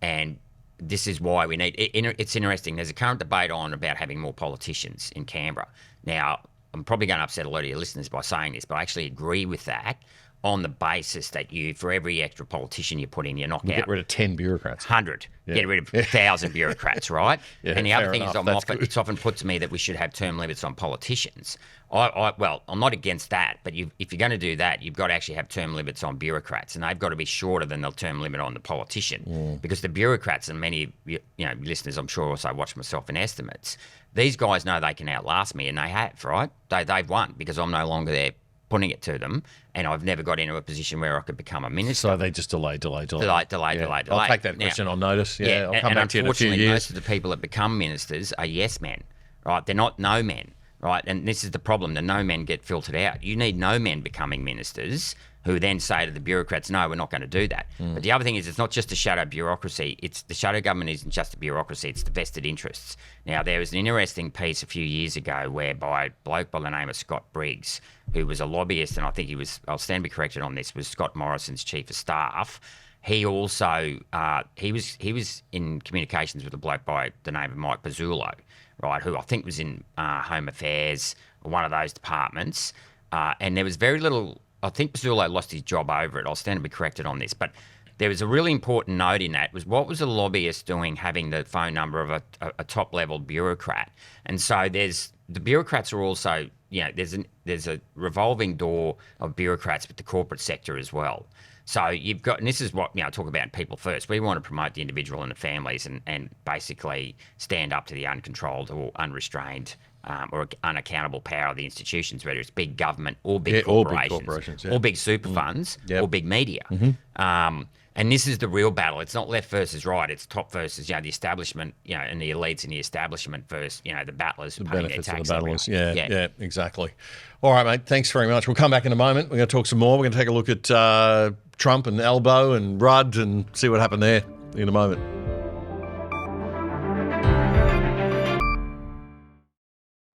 And this is why we need... It's interesting. There's a current debate on about having more politicians in Canberra. Now, I'm probably going to upset a lot of your listeners by saying this, but I actually agree with that on the basis that for every extra politician you put in, you knock out... Get rid of 10 bureaucrats. 100. Yeah. Get rid of 1,000 bureaucrats, right? And the other thing is it's often put to me that we should have term limits on politicians. Well, I'm not against that, but if you're going to do that, you've got to actually have term limits on bureaucrats, and they've got to be shorter than the term limit on the politician. Because the bureaucrats, and many listeners I'm sure also watch myself in estimates, these guys know they can outlast me, and they have, right? They've won because I'm no longer there putting it to them, and I've never got into a position where I could become a minister. So they just delay. I'll take that question on notice. I'll come back to you in a few years. Most of the people that become ministers are yes men, right? They're not no men, right? And this is the problem. The no men get filtered out. You need no men becoming ministers who then say to the bureaucrats, no, we're not going to do that. But the other thing is, it's not just a shadow bureaucracy. The shadow government isn't just a bureaucracy, it's the vested interests. Now, there was an interesting piece a few years ago whereby a bloke by the name of Scott Briggs, who was a lobbyist, and I think I'll stand to be corrected on this, was Scott Morrison's chief of staff. He also, he was in communications with a bloke by the name of Mike Pizzullo, right, who I think was in Home Affairs, or one of those departments. And there was very little... I think Pizzullo lost his job over it. I'll stand to be corrected on this. But there was a really important note in that, was what was the lobbyist doing having the phone number of a top-level bureaucrat? And so the bureaucrats are also, there's a revolving door of bureaucrats with the corporate sector as well. So you've got, and this is what, I talk about people first. We want to promote the individual and the families and basically stand up to the uncontrolled or unrestrained or unaccountable power of the institutions, whether it's big government or big corporations, or big super funds, or big media. And this is the real battle. It's not left versus right. It's top versus, the establishment, and the elites in the establishment versus, the battlers who pay their tax. Yeah, exactly. All right, mate. Thanks very much. We'll come back in a moment. We're going to talk some more. We're going to take a look at Trump and Albo and Rudd and see what happened there in a moment.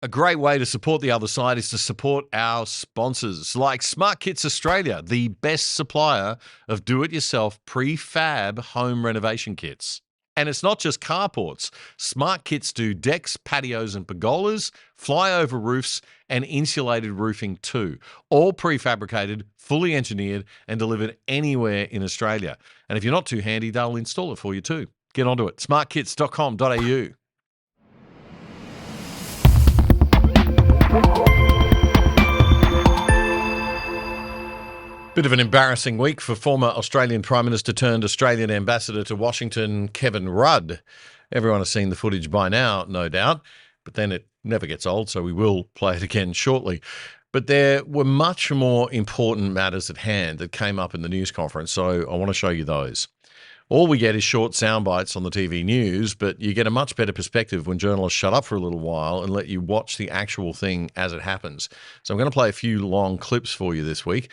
A great way to support the other side is to support our sponsors like SmartKits Australia, the best supplier of do-it-yourself prefab home renovation kits. And it's not just carports. SmartKits do decks, patios and pergolas, flyover roofs and insulated roofing too. All prefabricated, fully engineered and delivered anywhere in Australia. And if you're not too handy, they'll install it for you too. Get onto it. smartkits.com.au. Bit of an embarrassing week for former Australian Prime Minister turned Australian Ambassador to Washington, Kevin Rudd. Everyone has seen the footage by now, no doubt, but then it never gets old, so we will play it again shortly. But there were much more important matters at hand that came up in the news conference, so I want to show you those. All we get is short sound bites on the TV news, but you get a much better perspective when journalists shut up for a little while and let you watch the actual thing as it happens. So I'm going to play a few long clips for you this week.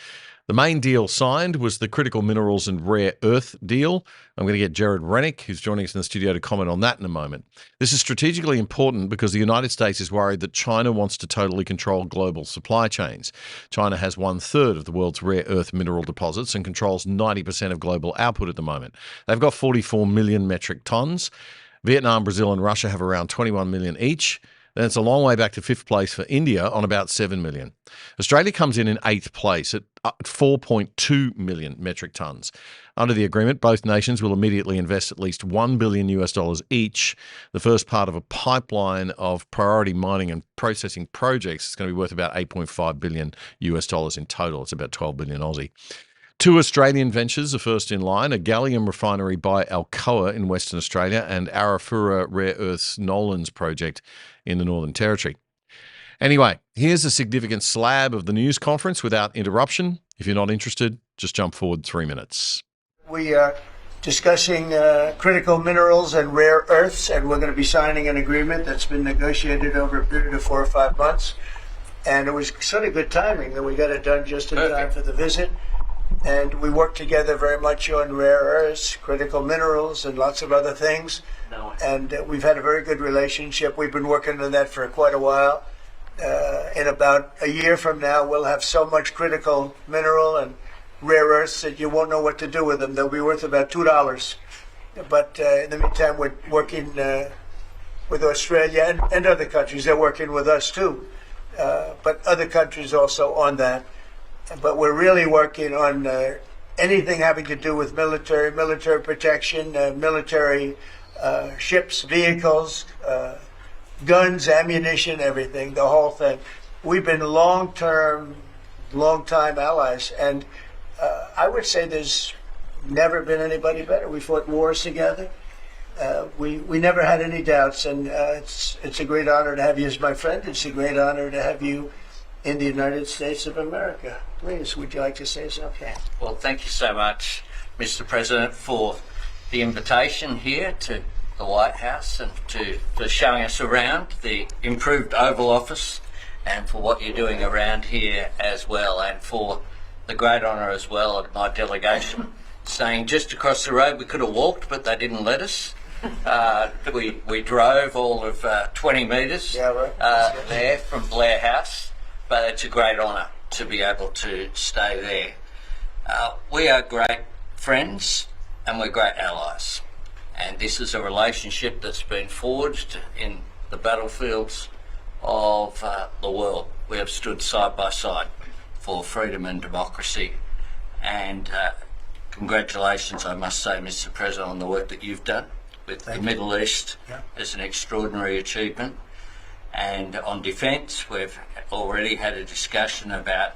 The main deal signed was the critical minerals and rare earth deal. I'm going to get GERARD RENNICK, who's joining us in the studio, to comment on that in a moment. This is strategically important because the United States is worried that China wants to totally control global supply chains. China has 1/3 of the world's rare earth mineral deposits and controls 90% of global output at the moment. They've got 44 million metric tons. Vietnam, Brazil and Russia have around 21 million each. Then it's a long way back to 5th place for India on about 7 million. Australia comes in 8th place at 4.2 million metric tons. Under the agreement, both nations will immediately invest at least $1 billion each. The first part of a pipeline of priority mining and processing projects is going to be worth about $8.5 billion in total. It's about 12 billion Aussie. 2 Australian ventures are first in line, a gallium refinery by Alcoa in Western Australia and Arafura Rare Earths Nolans project in the Northern Territory. Anyway, here's a significant slab of the news conference without interruption. If you're not interested, just jump forward 3 minutes. We are discussing critical minerals and rare earths, and we're going to be signing an agreement that's been negotiated over a period of 4 or 5 months. And it was sort of good timing that we got it done just in time for the visit. And we work together very much on rare earths, critical minerals, and lots of other things. And we've had a very good relationship. We've been working on that for quite a while. In about a year from now, we'll have so much critical mineral and rare earths that you won't know what to do with them. They'll be worth about $2. But in the meantime, we're working with Australia and other countries. They're working with us too, but other countries also on that. But we're really working on anything having to do with military protection, military ships, vehicles, guns, ammunition, everything, the whole thing. We've been long-time allies, and I would say there's never been anybody better. We fought wars together. We never had any doubts, and it's a great honor to have you as my friend. It's a great honor to have you in the United States of America. Please, would you like to say something? Well, thank you so much, Mr. President, for the invitation here to the White House and for showing us around the improved Oval Office and for what you're doing around here as well, and for the great honour as well of my delegation staying just across the road. We could have walked, but they didn't let us. We drove all of 20 metres there from Blair House, but it's a great honour to be able to stay there. We are great friends and we're great allies, and this is a relationship that's been forged in the battlefields of the world. We have stood side by side for freedom and democracy, and congratulations, I must say, Mr. President, on the work that you've done with the Middle East. It's an extraordinary achievement. And on defence, we've already had a discussion about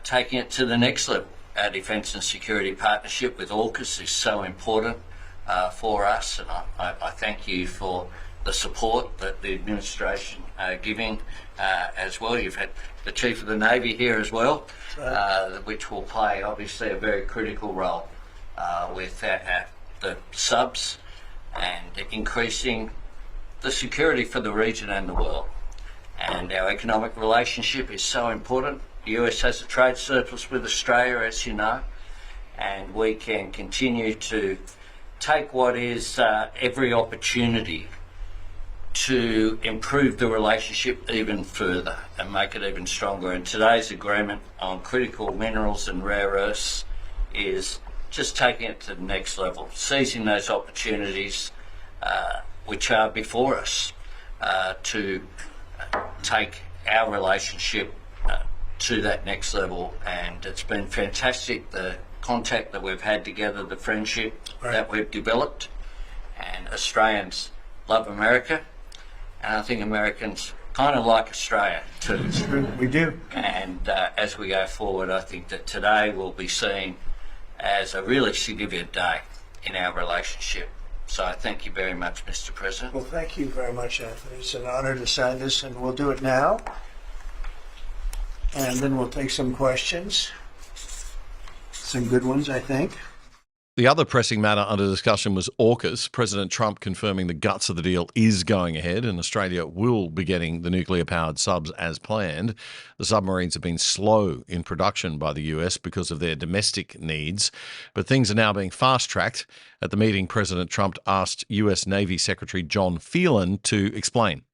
taking it to the next level. Our defence and security partnership with AUKUS is so important for us, and I thank you for the support that the administration are giving as well. You've had the Chief of the Navy here as well, which will play obviously a very critical role with the subs and increasing the security for the region and the world. And our economic relationship is so important. The US has a trade surplus with Australia, as you know, and we can continue to take what is every opportunity to improve the relationship even further and make it even stronger. And today's agreement on critical minerals and rare earths is just taking it to the next level, seizing those opportunities which are before us to take our relationship to that next level. And it's been fantastic, the contact that we've had together, the friendship that we've developed. And Australians love America, and I think Americans kind of like Australia too. We do. And as we go forward, I think that today will be seen as a really significant day in our relationship. So I thank you very much, Mr. President. Well, thank you very much, Anthony. It's an honor to sign this, and we'll do it now. And then we'll take some questions. Some good ones, I think. The other pressing matter under discussion was AUKUS. President Trump confirming the guts of the deal is going ahead and Australia will be getting the nuclear-powered subs as planned. The submarines have been slow in production by the US because of their domestic needs, but things are now being fast-tracked. At the meeting, President Trump asked US Navy Secretary John Phelan to explain.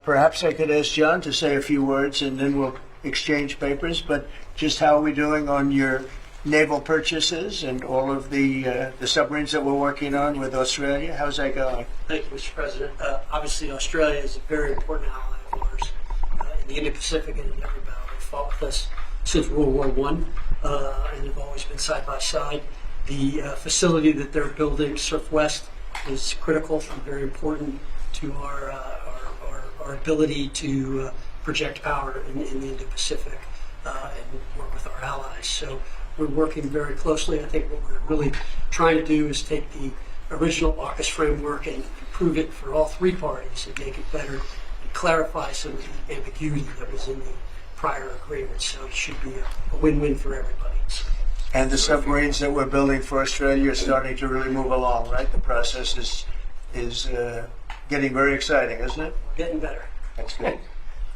Perhaps I could ask John to say a few words and then we'll exchange papers, but just how are we doing on your naval purchases and all of the submarines that we're working on with Australia? How's that going? Thank you, Mr. President. Obviously, Australia is a very important ally of ours in the Indo-Pacific and in every battle. They fought with us since World War I and have always been side by side. The facility that they're building, Surf West, is critical and very important to our ability to project power in the Indo-Pacific and work with our allies. So we're working very closely. I think what we're really trying to do is take the original AUKUS framework and improve it for all three parties and make it better and clarify some of the ambiguity that was in the prior agreement. So it should be a win-win for everybody. And the submarines that we're building for Australia are starting to really move along, right? The process is getting very exciting, isn't it? Getting better. That's good.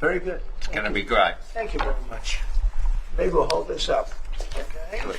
Very good. It's going to be great. Thank you very much. Maybe we'll hold this up. Okay. Good.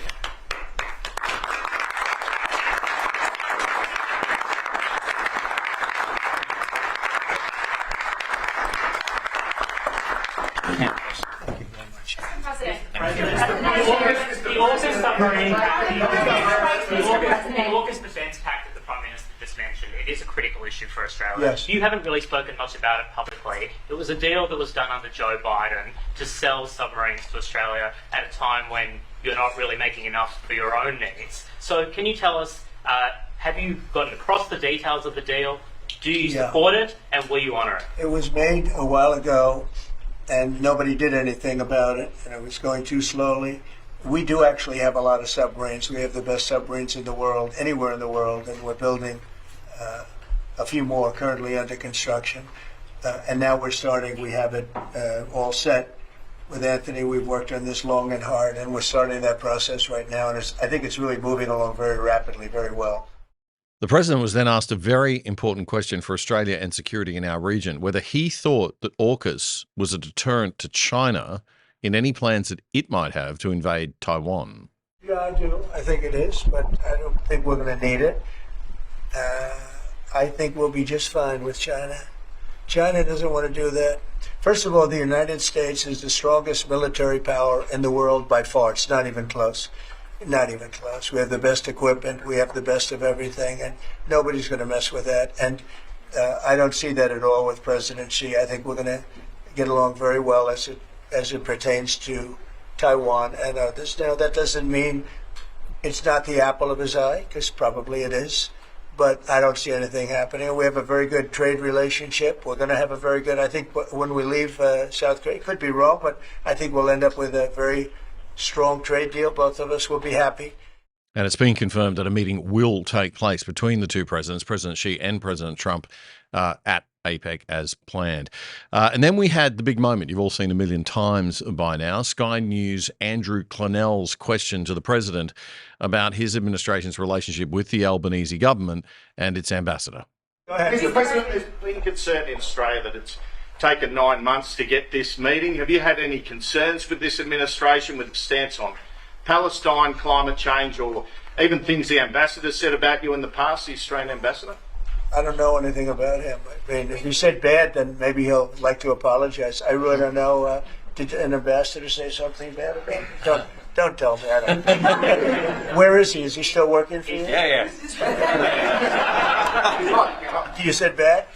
The AUKUS defence pact that the Prime Minister just mentioned, it is a critical issue for Australia. Yes. You haven't really spoken much about it publicly. It was a deal that was done under Joe Biden to sell submarines to Australia at a time when you're not really making enough for your own needs. So can you tell us, have you gotten across the details of the deal? Do you support it, and will you honour it? It was made a while ago, and nobody did anything about it, and it was going too slowly. We do actually have a lot of submarines. We have the best submarines in the world, anywhere in the world, and we're building a few more currently under construction. And now we're starting, we have it all set. With Anthony, we've worked on this long and hard, and we're starting that process right now, and I think it's really moving along very rapidly, very well. The president was then asked a very important question for Australia and security in our region, whether he thought that AUKUS was a deterrent to China in any plans that it might have to invade Taiwan. Yeah, I do. I think it is, but I don't think we're going to need it. I think we'll be just fine with China. China doesn't want to do that. First of all, the United States is the strongest military power in the world by far. It's not even close. Not even close. We have the best equipment. We have the best of everything, and nobody's going to mess with that. And I don't see that at all with President Xi. I think we're going to get along very well as it pertains to Taiwan and others. Now, that doesn't mean it's not the apple of his eye, because probably it is. But I don't see anything happening. We have a very good trade relationship. We're going to have a very good, I think, when we leave South Korea, could be wrong, but I think we'll end up with a very strong trade deal. Both of us will be happy. And it's been confirmed that a meeting will take place between the two presidents, President Xi and President Trump, at APEC as planned. And then we had the big moment you've all seen a million times by now, Sky News' Andrew Clennell's question to the president about his administration's relationship with the Albanese government and its ambassador. Go ahead. Mr. President, there's been concern in Australia that it's taken 9 months to get this meeting. Have you had any concerns with this administration, with its stance on Palestine, climate change, or even things the ambassador said about you in the past, the Australian ambassador? I don't know anything about him. I mean, if he said bad, then maybe he'll like to apologize. I really don't know. Did an ambassador say something bad about him? Don't tell me. I don't. Where is he? Is he still working for you? Yeah. You said bad?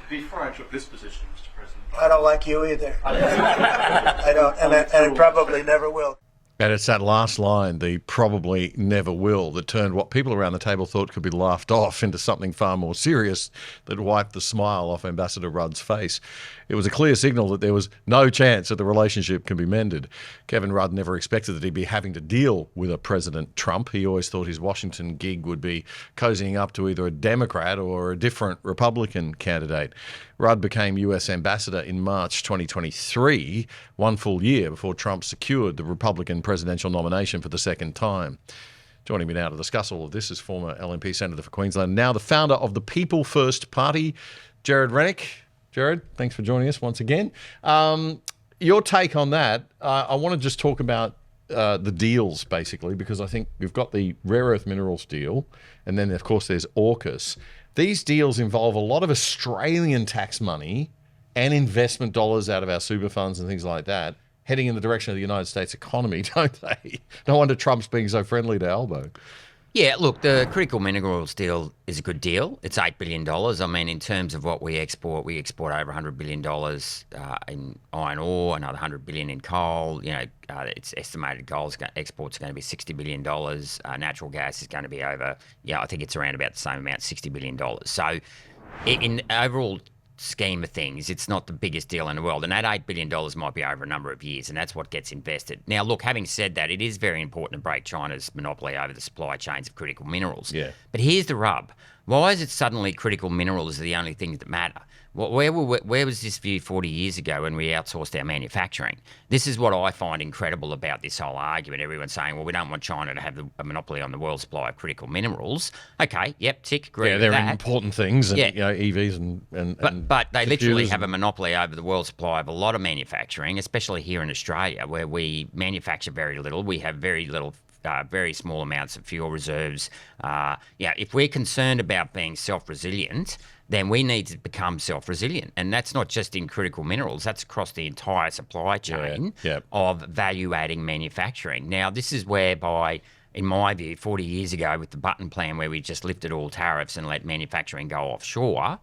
Before I took this position, Mr. President. I don't like you either. I don't, and I probably never will. And it's that last line, the probably never will, that turned what people around the table thought could be laughed off into something far more serious that wiped the smile off Ambassador Rudd's face. It was a clear signal that there was no chance that the relationship can be mended. Kevin Rudd never expected that he'd be having to deal with a President Trump. He always thought his Washington gig would be cozying up to either a Democrat or a different Republican candidate. Rudd became US ambassador in March 2023, 1 full year before Trump secured the Republican presidential nomination for the second time. Joining me now to discuss all of this is former LNP Senator for Queensland, now the founder of the People First Party, GERARD RENNICK. GERARD, thanks for joining us once again. Your take on that, I want to just talk about the deals, basically, because I think we've got the rare earth minerals deal, and then, of course, there's AUKUS. These deals involve a lot of Australian tax money and investment dollars out of our super funds and things like that, heading in the direction of the United States economy, don't they? No wonder Trump's being so friendly to Albo. Yeah, look, the critical minerals deal is a good deal. It's $8 billion. I mean, in terms of what we export over $100 billion in iron ore, another $100 billion in coal. You know, it's estimated gold exports are going to be $60 billion. Natural gas is going to be over, I think it's around about the same amount, $60 billion. So in overall scheme of things, it's not the biggest deal in the world, and that $8 billion might be over a number of years, and that's what gets invested. Now, look, having said that, it is very important to break China's monopoly over the supply chains of critical minerals. Yeah. But here's the rub. Why is it suddenly critical minerals are the only things that matter? Where was this view 40 years ago when we outsourced our manufacturing? This is what I find incredible about this whole argument. Everyone's saying, well, we don't want China to have a monopoly on the world supply of critical minerals. Okay, yep, tick, agree with that. Yeah, they're important things, and EVs But they literally have a monopoly over the world supply of a lot of manufacturing, especially here in Australia, where we manufacture very little. We have very little very small amounts of fuel reserves. If we're concerned about being self-resilient, then we need to become self-resilient. And that's not just in critical minerals, that's across the entire supply chain of value-adding manufacturing. Now, this is whereby, in my view, 40 years ago with the Button plan where we just lifted all tariffs and let manufacturing go offshore,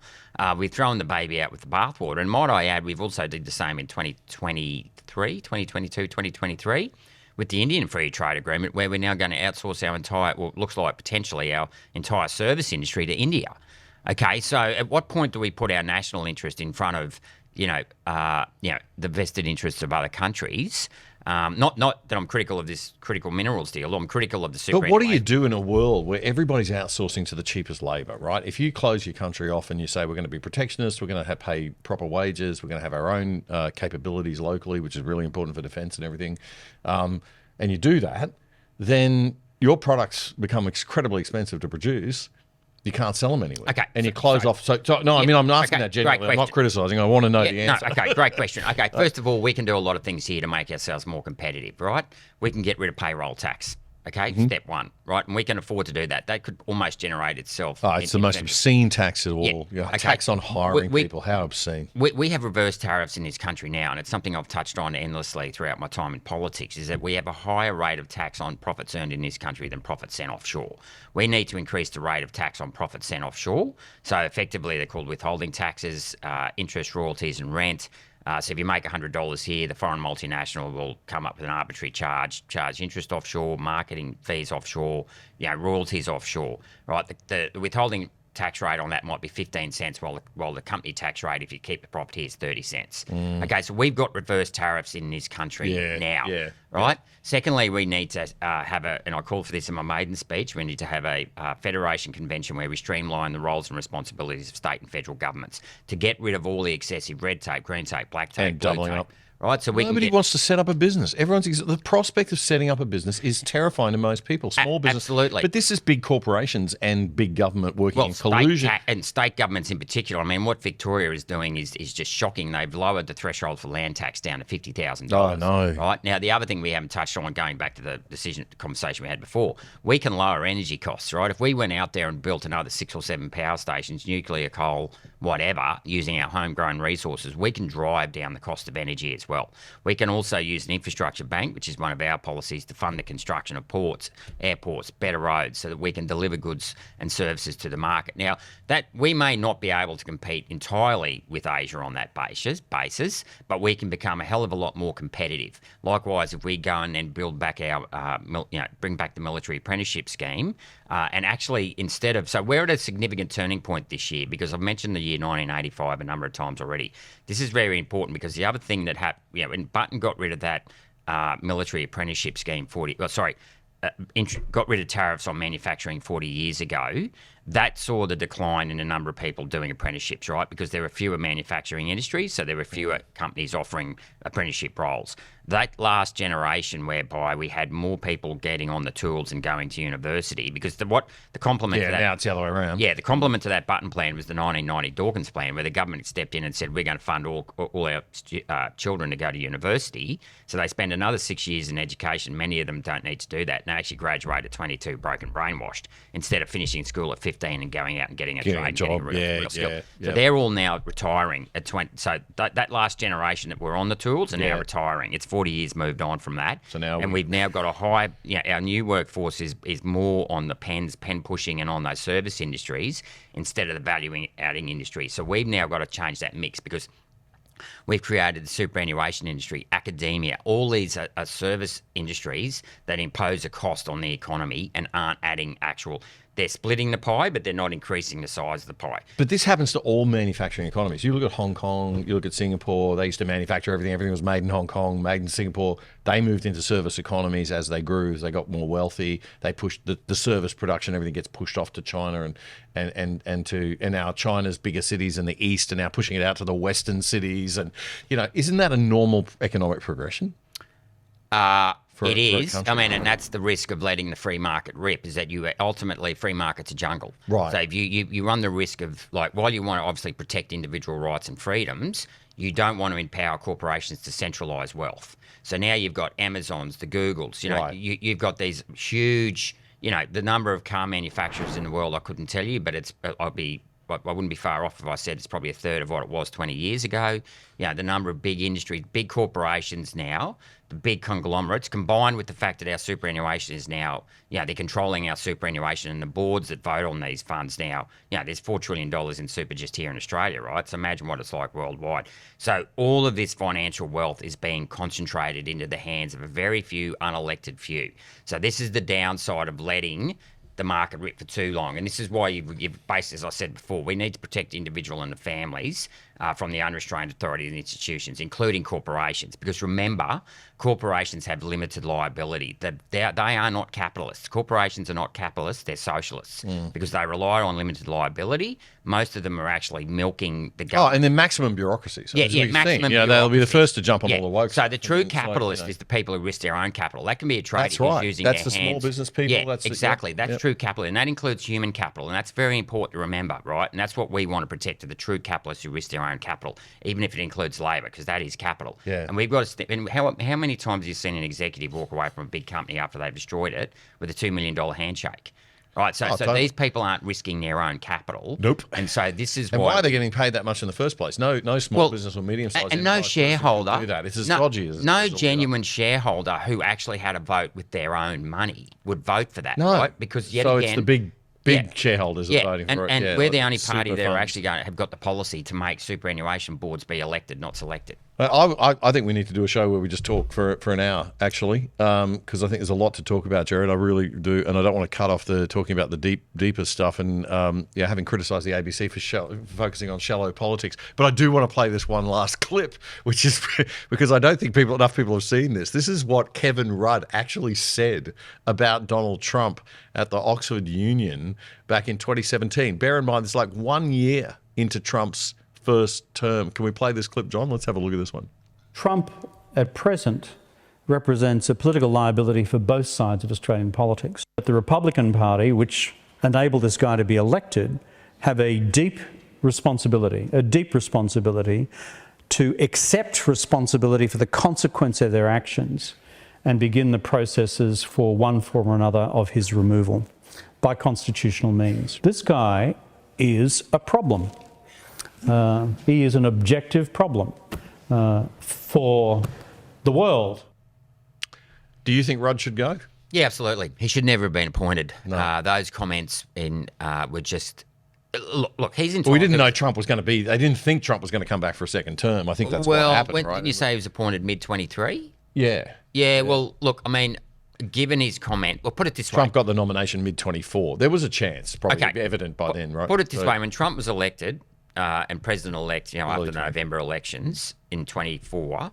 we've thrown the baby out with the bathwater. And might I add, we've also did the same in 2023 with the Indian Free Trade Agreement, where we're now going to outsource our entire, well, it looks like potentially our entire service industry to India. Okay, so at what point do we put our national interest in front of, the vested interests of other countries? Not that I'm critical of this critical minerals deal. I'm critical of the super. But what do you do in a world where everybody's outsourcing to the cheapest labour, right? If you close your country off and you say we're going to be protectionist, we're going to pay proper wages, we're going to have our own capabilities locally, which is really important for defence and everything, and you do that, then your products become incredibly expensive to produce. You can't sell them anywhere. Okay. And you close off. I'm asking that genuinely. I'm not criticising. I want to know the answer. No, okay, great question. Okay, first of all, we can do a lot of things here to make ourselves more competitive, right? We can get rid of payroll tax. Okay, step one, right? And we can afford to do that. That could almost generate itself. It's the most obscene tax of all. Tax on hiring people. How obscene. We have reverse tariffs in this country now, and it's something I've touched on endlessly throughout my time in politics, is that we have a higher rate of tax on profits earned in this country than profits sent offshore. We need to increase the rate of tax on profits sent offshore. So effectively, they're called withholding taxes, interest, royalties, and rent. So if you make $100 here, the foreign multinational will come up with an arbitrary charge interest offshore, marketing fees offshore, royalties offshore, right? The withholding tax rate on that might be 15 cents, while the company tax rate, if you keep the property, is 30 cents. Okay, so we've got reverse tariffs in this country now, right? Secondly, we need to have and I called for this in my maiden speech, we need to have a federation convention where we streamline the roles and responsibilities of state and federal governments to get rid of all the excessive red tape, green tape, black tape, and doubling up. Right, so nobody wants to set up a business. The prospect of setting up a business is terrifying to most people. Small business, absolutely. But this is big corporations and big government working in collusion. And state governments in particular. I mean, what Victoria is doing is just shocking. They've lowered the threshold for land tax down to $50,000. Oh no! Right now, the other thing we haven't touched on, going back to the conversation we had before, we can lower energy costs. Right, if we went out there and built another 6 or 7 power stations, nuclear, coal, whatever, using our homegrown resources, we can drive down the cost of energy as well. We can also use an infrastructure bank, which is one of our policies, to fund the construction of ports, airports, better roads, so that we can deliver goods and services to the market. Now, that we may not be able to compete entirely with Asia on that basis, but we can become a hell of a lot more competitive. Likewise, if we go and then build back our, bring back the military apprenticeship scheme, and actually so we're at a significant turning point this year, because I've mentioned the year 1985 a number of times already. This is very important, because the other thing that happened, when Button got rid of that military apprenticeship scheme got rid of tariffs on manufacturing 40 years ago, that saw the decline in the number of people doing apprenticeships, right? Because there were fewer manufacturing industries, so there were fewer companies offering apprenticeship roles. That last generation whereby we had more people getting on the tools and going to university, because the complement to that... now it's the other way around. Yeah, the complement to that Button plan was the 1990 Dawkins plan, where the government stepped in and said, we're going to fund all our children to go to university. So they spend another 6 years in education. Many of them don't need to do that. And they actually graduate at 22, broken, brainwashed, instead of finishing school at 15 and going out and getting a trade, getting real skill. So they're all now retiring at 20. So that last generation that were on the tools are now retiring. It's 40 years moved on from that. So now we've now got a high, our new workforce is more on the pen pushing and on those service industries instead of the value-adding industry. So we've now got to change that mix, because we've created the superannuation industry, academia. All these are service industries that impose a cost on the economy and aren't adding actual... They're splitting the pie, but they're not increasing the size of the pie. But this happens to all manufacturing economies. You look at Hong Kong, you look at Singapore, they used to manufacture everything. Everything was made in Hong Kong, made in Singapore. They moved into service economies as they grew, as they got more wealthy. They pushed the service production, everything gets pushed off to China and now China's bigger cities in the east are now pushing it out to the western cities. And, isn't that a normal economic progression? It is. I mean, and that's the risk of letting the free market rip, is that you ultimately, free market's a jungle. Right. So if you run the risk of, while you want to obviously protect individual rights and freedoms, you don't want to empower corporations to centralise wealth. So now you've got Amazons, the Googles, you've got these huge, the number of car manufacturers in the world, I couldn't tell you, but I wouldn't be far off if I said it's probably a third of what it was 20 years ago. The number of big industries, big corporations now, the big conglomerates, combined with the fact that our superannuation is now, they're controlling our superannuation, and the boards that vote on these funds now, there's $4 trillion in super just here in Australia, right? So imagine what it's like worldwide. So all of this financial wealth is being concentrated into the hands of a very few unelected few. So this is the downside of letting the market rip for too long. And this is why you've basically, as I said before, we need to protect the individual and the families from the unrestrained authority and institutions, including corporations. Because remember, corporations have limited liability. They are not capitalists. Corporations are not capitalists, they're socialists. Because they rely on limited liability. Most of them are actually milking the government. Oh, and then maximum bureaucracy. So maximum bureaucracy. They'll be the first to jump on all the woke. So the true capitalist is the people who risk their own capital. That can be a trader who's using their hands. That's the small business people. Yeah, exactly. That's true capital. And that includes human capital. And that's very important to remember, right? And that's what we want to protect, are the true capitalists who risk their own capital, even if it includes labour, because that is capital. Yeah. And we've got to step in. How many times have you seen an executive walk away from a big company after they've destroyed it with a $2 million handshake? Right, so these people aren't risking their own capital. Nope. And so this is why are they getting paid that much in the first place? No small business or medium-sized and no shareholder do that. It's as dodgy as no genuine shareholder who actually had a vote with their own money would vote for that, right? Because it's the big shareholders are voting for it. And we're the only party that are actually have got the policy to make superannuation boards be elected, not selected. I think we need to do a show where we just talk for an hour, actually, because I think there's a lot to talk about, Gerard. I really do, and I don't want to cut off talking about the deeper stuff and having criticised the ABC for focusing on shallow politics. But I do want to play this one last clip, which is because I don't think enough people have seen this. This is what Kevin Rudd actually said about Donald Trump at the Oxford Union back in 2017. Bear in mind, it's like 1 year into Trump's first term. Can we play this clip, John? Let's have a look at this one. Trump, at present, represents a political liability for both sides of Australian politics. But the Republican Party, which enabled this guy to be elected, have a deep responsibility to accept responsibility for the consequence of their actions and begin the processes for one form or another of his removal by constitutional means. This guy is a problem. He is an objective problem for the world. Do you think Rudd should go? Yeah, absolutely. He should never have been appointed. No. Those comments were just... Look, he's entitled... Well, we didn't know Trump was going to be... They didn't think Trump was going to come back for a second term. I think that's what happened, right? Didn't you say he was appointed mid-23? Yeah. Yeah, well, look, I mean... Given his comment, well, put it this way. Trump got the nomination mid-24. There was a chance, probably evident by then, right? Put it this way. When Trump was elected and president-elect, after the November elections in 24,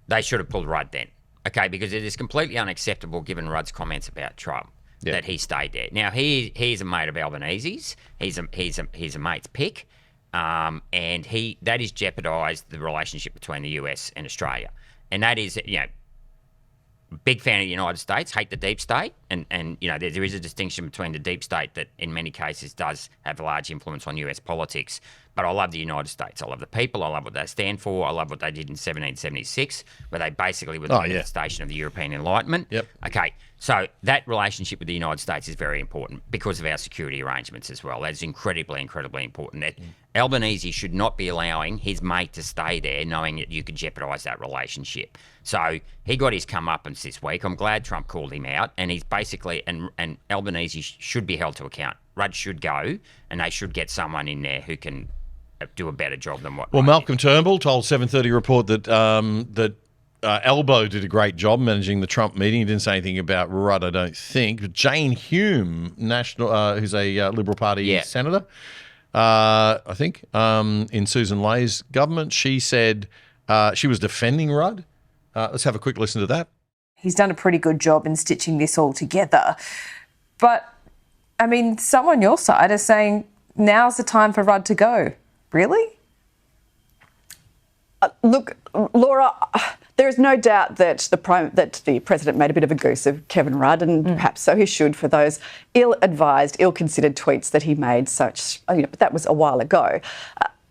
they should have pulled Rudd then. Okay, because it is completely unacceptable, given Rudd's comments about Trump, that he stayed there. Now he's a mate of Albanese's. He's a mate's pick, and that has jeopardised the relationship between the US and Australia, and that is big fan of the United States, hate the deep state, and there is a distinction between the deep state that in many cases does have a large influence on US politics. But I love the United States. I love the people. I love what they stand for. I love what they did in 1776, where they basically were the manifestation of the European Enlightenment. Yep. Okay, so that relationship with the United States is very important because of our security arrangements as well. That's incredibly, incredibly important. That Albanese should not be allowing his mate to stay there knowing that you could jeopardise that relationship. So he got his comeuppance this week. I'm glad Trump called him out, and he's basically, and Albanese should be held to account. Rudd should go, and they should get someone in there who can do a better job than what. Well, Malcolm Turnbull told 7:30 Report that Albo did a great job managing the Trump meeting. He didn't say anything about Rudd, I don't think. But Jane Hume, who's a Liberal Party senator, I think, in Susan Lay's government, she said she was defending Rudd. Let's have a quick listen to that. He's done a pretty good job in stitching this all together. But, I mean, some on your side are saying now's the time for Rudd to go. Really? Look, Laura, there is no doubt that the President made a bit of a goose of Kevin Rudd, and perhaps so he should for those ill-advised, ill-considered tweets that he made, but that was a while ago.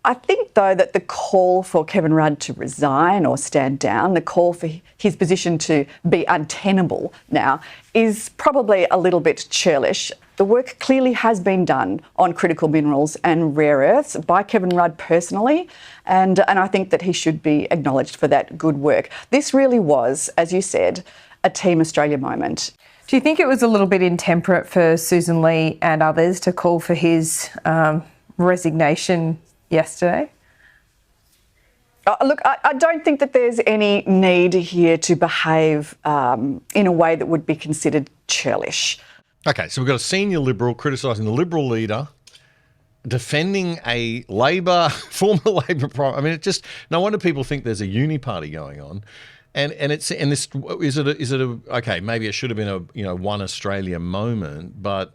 I think, though, that the call for Kevin Rudd to resign or stand down, the call for his position to be untenable now, is probably a little bit churlish. The work clearly has been done on critical minerals and rare earths by Kevin Rudd personally, and I think that he should be acknowledged for that good work. This really was, as you said, a Team Australia moment. Do you think it was a little bit intemperate for Susan Lee and others to call for his resignation yesterday? Look, I don't think that there's any need here to behave in a way that would be considered churlish. Okay, so we've got a senior Liberal criticising the Liberal leader, defending a former Labor. I mean, it just no wonder people think there's a uni party going on, and this is it a okay? Maybe it should have been a one Australia moment, but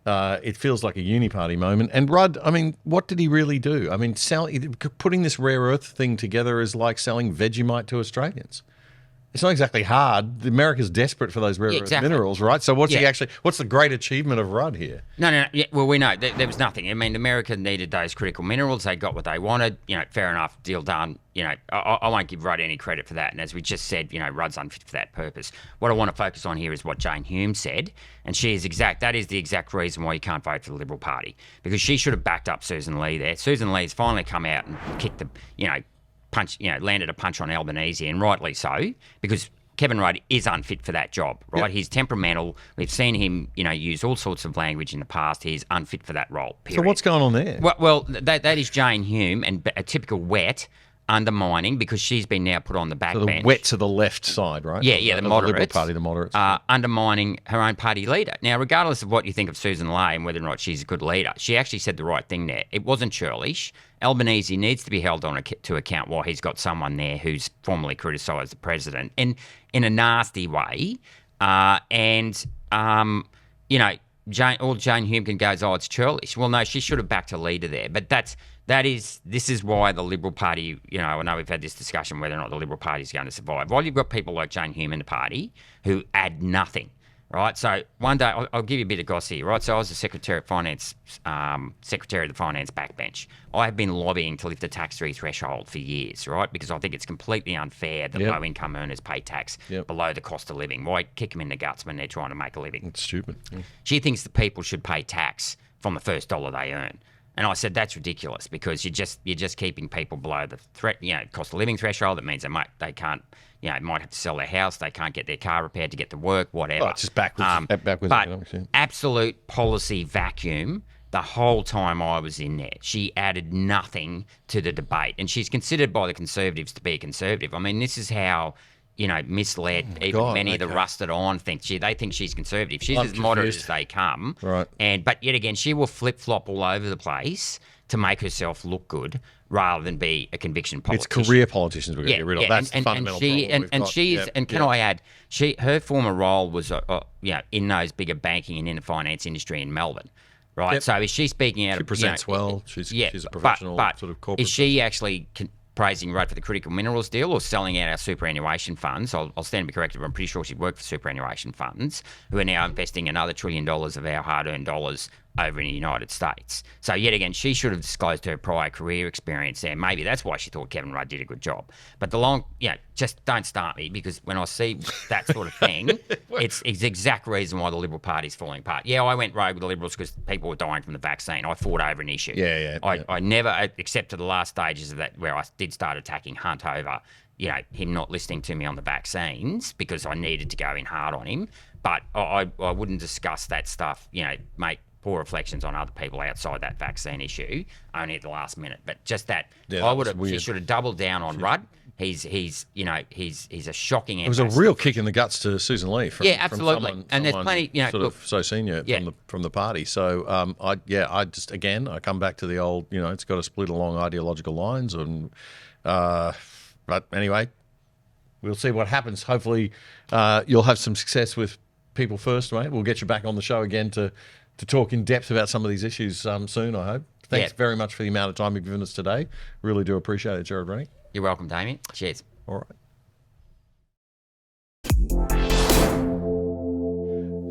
it feels like a uni party moment. And Rudd, I mean, what did he really do? I mean, putting this rare earth thing together is like selling Vegemite to Australians. It's not exactly hard. America's desperate for those rare earth minerals, right? So what's the great achievement of Rudd here? No. Yeah, well, we know there was nothing. I mean, America needed those critical minerals. They got what they wanted. Fair enough, deal done. I won't give Rudd any credit for that. And as we just said, Rudd's unfit for that purpose. What I want to focus on here is what Jane Hume said, and that is the exact reason why you can't vote for the Liberal Party, because she should have backed up Susan Lee there. Susan Lee's finally come out and kicked the, landed a punch on Albanese, and rightly so, because Kevin Rudd is unfit for that job, right? Yep. He's temperamental. We've seen him, use all sorts of language in the past. He's unfit for that role, period. So what's going on there? Well, that is Jane Hume, and a typical wet undermining, because she's been now put on the back bench. The wet to the left side, right? Yeah, the moderates. The Liberal Party, the moderates. Undermining her own party leader. Now, regardless of what you think of Susan Ley and whether or not she's a good leader, she actually said the right thing there. It wasn't churlish. Albanese needs to be held to account while he's got someone there who's formally criticised the president in a nasty way. Jane Hume goes, oh, it's churlish. Well, no, she should have backed a leader there. But this is why the Liberal Party, I know we've had this discussion whether or not the Liberal Party is going to survive. While you've got people like Jane Hume in the party who add nothing, right? So one day, I'll give you a bit of gossip here, right? So I was the Secretary of the Finance backbench. I have been lobbying to lift the tax-free threshold for years, right? Because I think it's completely unfair that low-income earners pay tax below the cost of living. Why kick them in the guts when they're trying to make a living? It's stupid. Yeah. She thinks the people should pay tax from the first dollar they earn. And I said, that's ridiculous, because you're just keeping people below the cost of living threshold. That means they can't, might have to sell their house. They can't get their car repaired to get to work, whatever. Oh, it's just backwards. Backwards but economics, yeah. Absolute policy vacuum the whole time I was in there. She added nothing to the debate. And she's considered by the Conservatives to be a Conservative. I mean, this is how misled. Even many of the rusted on think they think she's conservative. She's as moderate as they come. Right. But yet again, she will flip flop all over the place to make herself look good rather than be a conviction politician. It's career politicians we're going to get rid of. That's the fundamental problem. Can I add, her former role was in those bigger banking and in the finance industry in Melbourne. Right. Yep. So is she speaking out? She presents well. She's a professional but sort of corporate. Is she actually praising Rudd for the critical minerals deal or selling out our superannuation funds? I'll stand to be corrected, but I'm pretty sure she worked for superannuation funds who are now investing another $1 trillion of our hard-earned dollars over in the United States. So yet again, she should have disclosed her prior career experience there. Maybe that's why she thought Kevin Rudd did a good job. But just don't start me, because when I see that sort of thing, it's the exact reason why the Liberal Party's falling apart. Yeah, I went rogue with the Liberals because people were dying from the vaccine. I fought over an issue. I never, except to the last stages of that, where I did start attacking Hunt over, him not listening to me on the vaccines because I needed to go in hard on him. But I wouldn't discuss that stuff, make poor reflections on other people outside that vaccine issue only at the last minute. But just that, she should have doubled down on Rudd. He's a shocking. It was a real kick in the guts to Susan Lee. Absolutely. From and there's plenty, so senior from the party. So I come back to the old, it's got to split along ideological lines, and but anyway, we'll see what happens. Hopefully, you'll have some success with People First, mate. We'll get you back on the show again to talk in depth about some of these issues soon, I hope. Thanks very much for the amount of time you've given us today. Really do appreciate it, Gerard Rennick. You're welcome, Damian. Cheers. All right.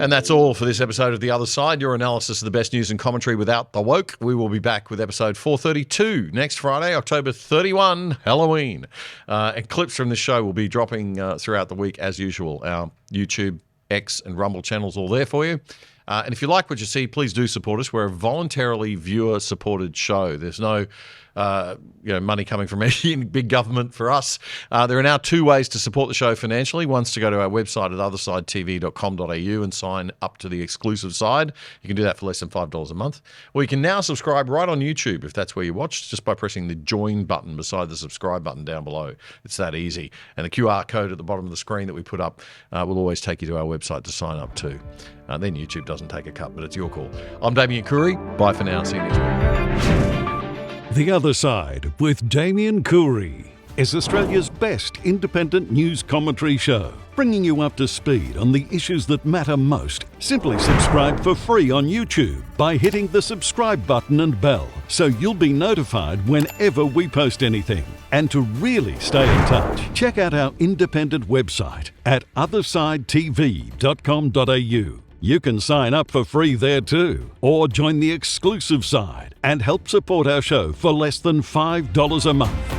And that's all for this episode of The Other Side, your analysis of the best news and commentary without the woke. We will be back with episode 432 next Friday, October 31, Halloween. And clips from this show will be dropping throughout the week as usual. Our YouTube, X and Rumble channels all there for you. And if you like what you see, please do support us. We're a voluntarily viewer-supported show. There's no money coming from any big government for us. There are now two ways to support the show financially. One's to go to our website at othersidetv.com.au and sign up to the exclusive side. You can do that for less than $5 a month. Or you can now subscribe right on YouTube if that's where you watch, just by pressing the join button beside the subscribe button down below. It's that easy. And the QR code at the bottom of the screen that we put up will always take you to our website to sign up too. Then YouTube doesn't take a cut, but it's your call. I'm Damian Coury. Bye for now. See you next week. The Other Side with Damian Coury is Australia's best independent news commentary show, bringing you up to speed on the issues that matter most. Simply subscribe for free on YouTube by hitting the subscribe button and bell, so you'll be notified whenever we post anything. And to really stay in touch, check out our independent website at othersidetv.com.au. You can sign up for free there too, or join the exclusive side and help support our show for less than $5 a month.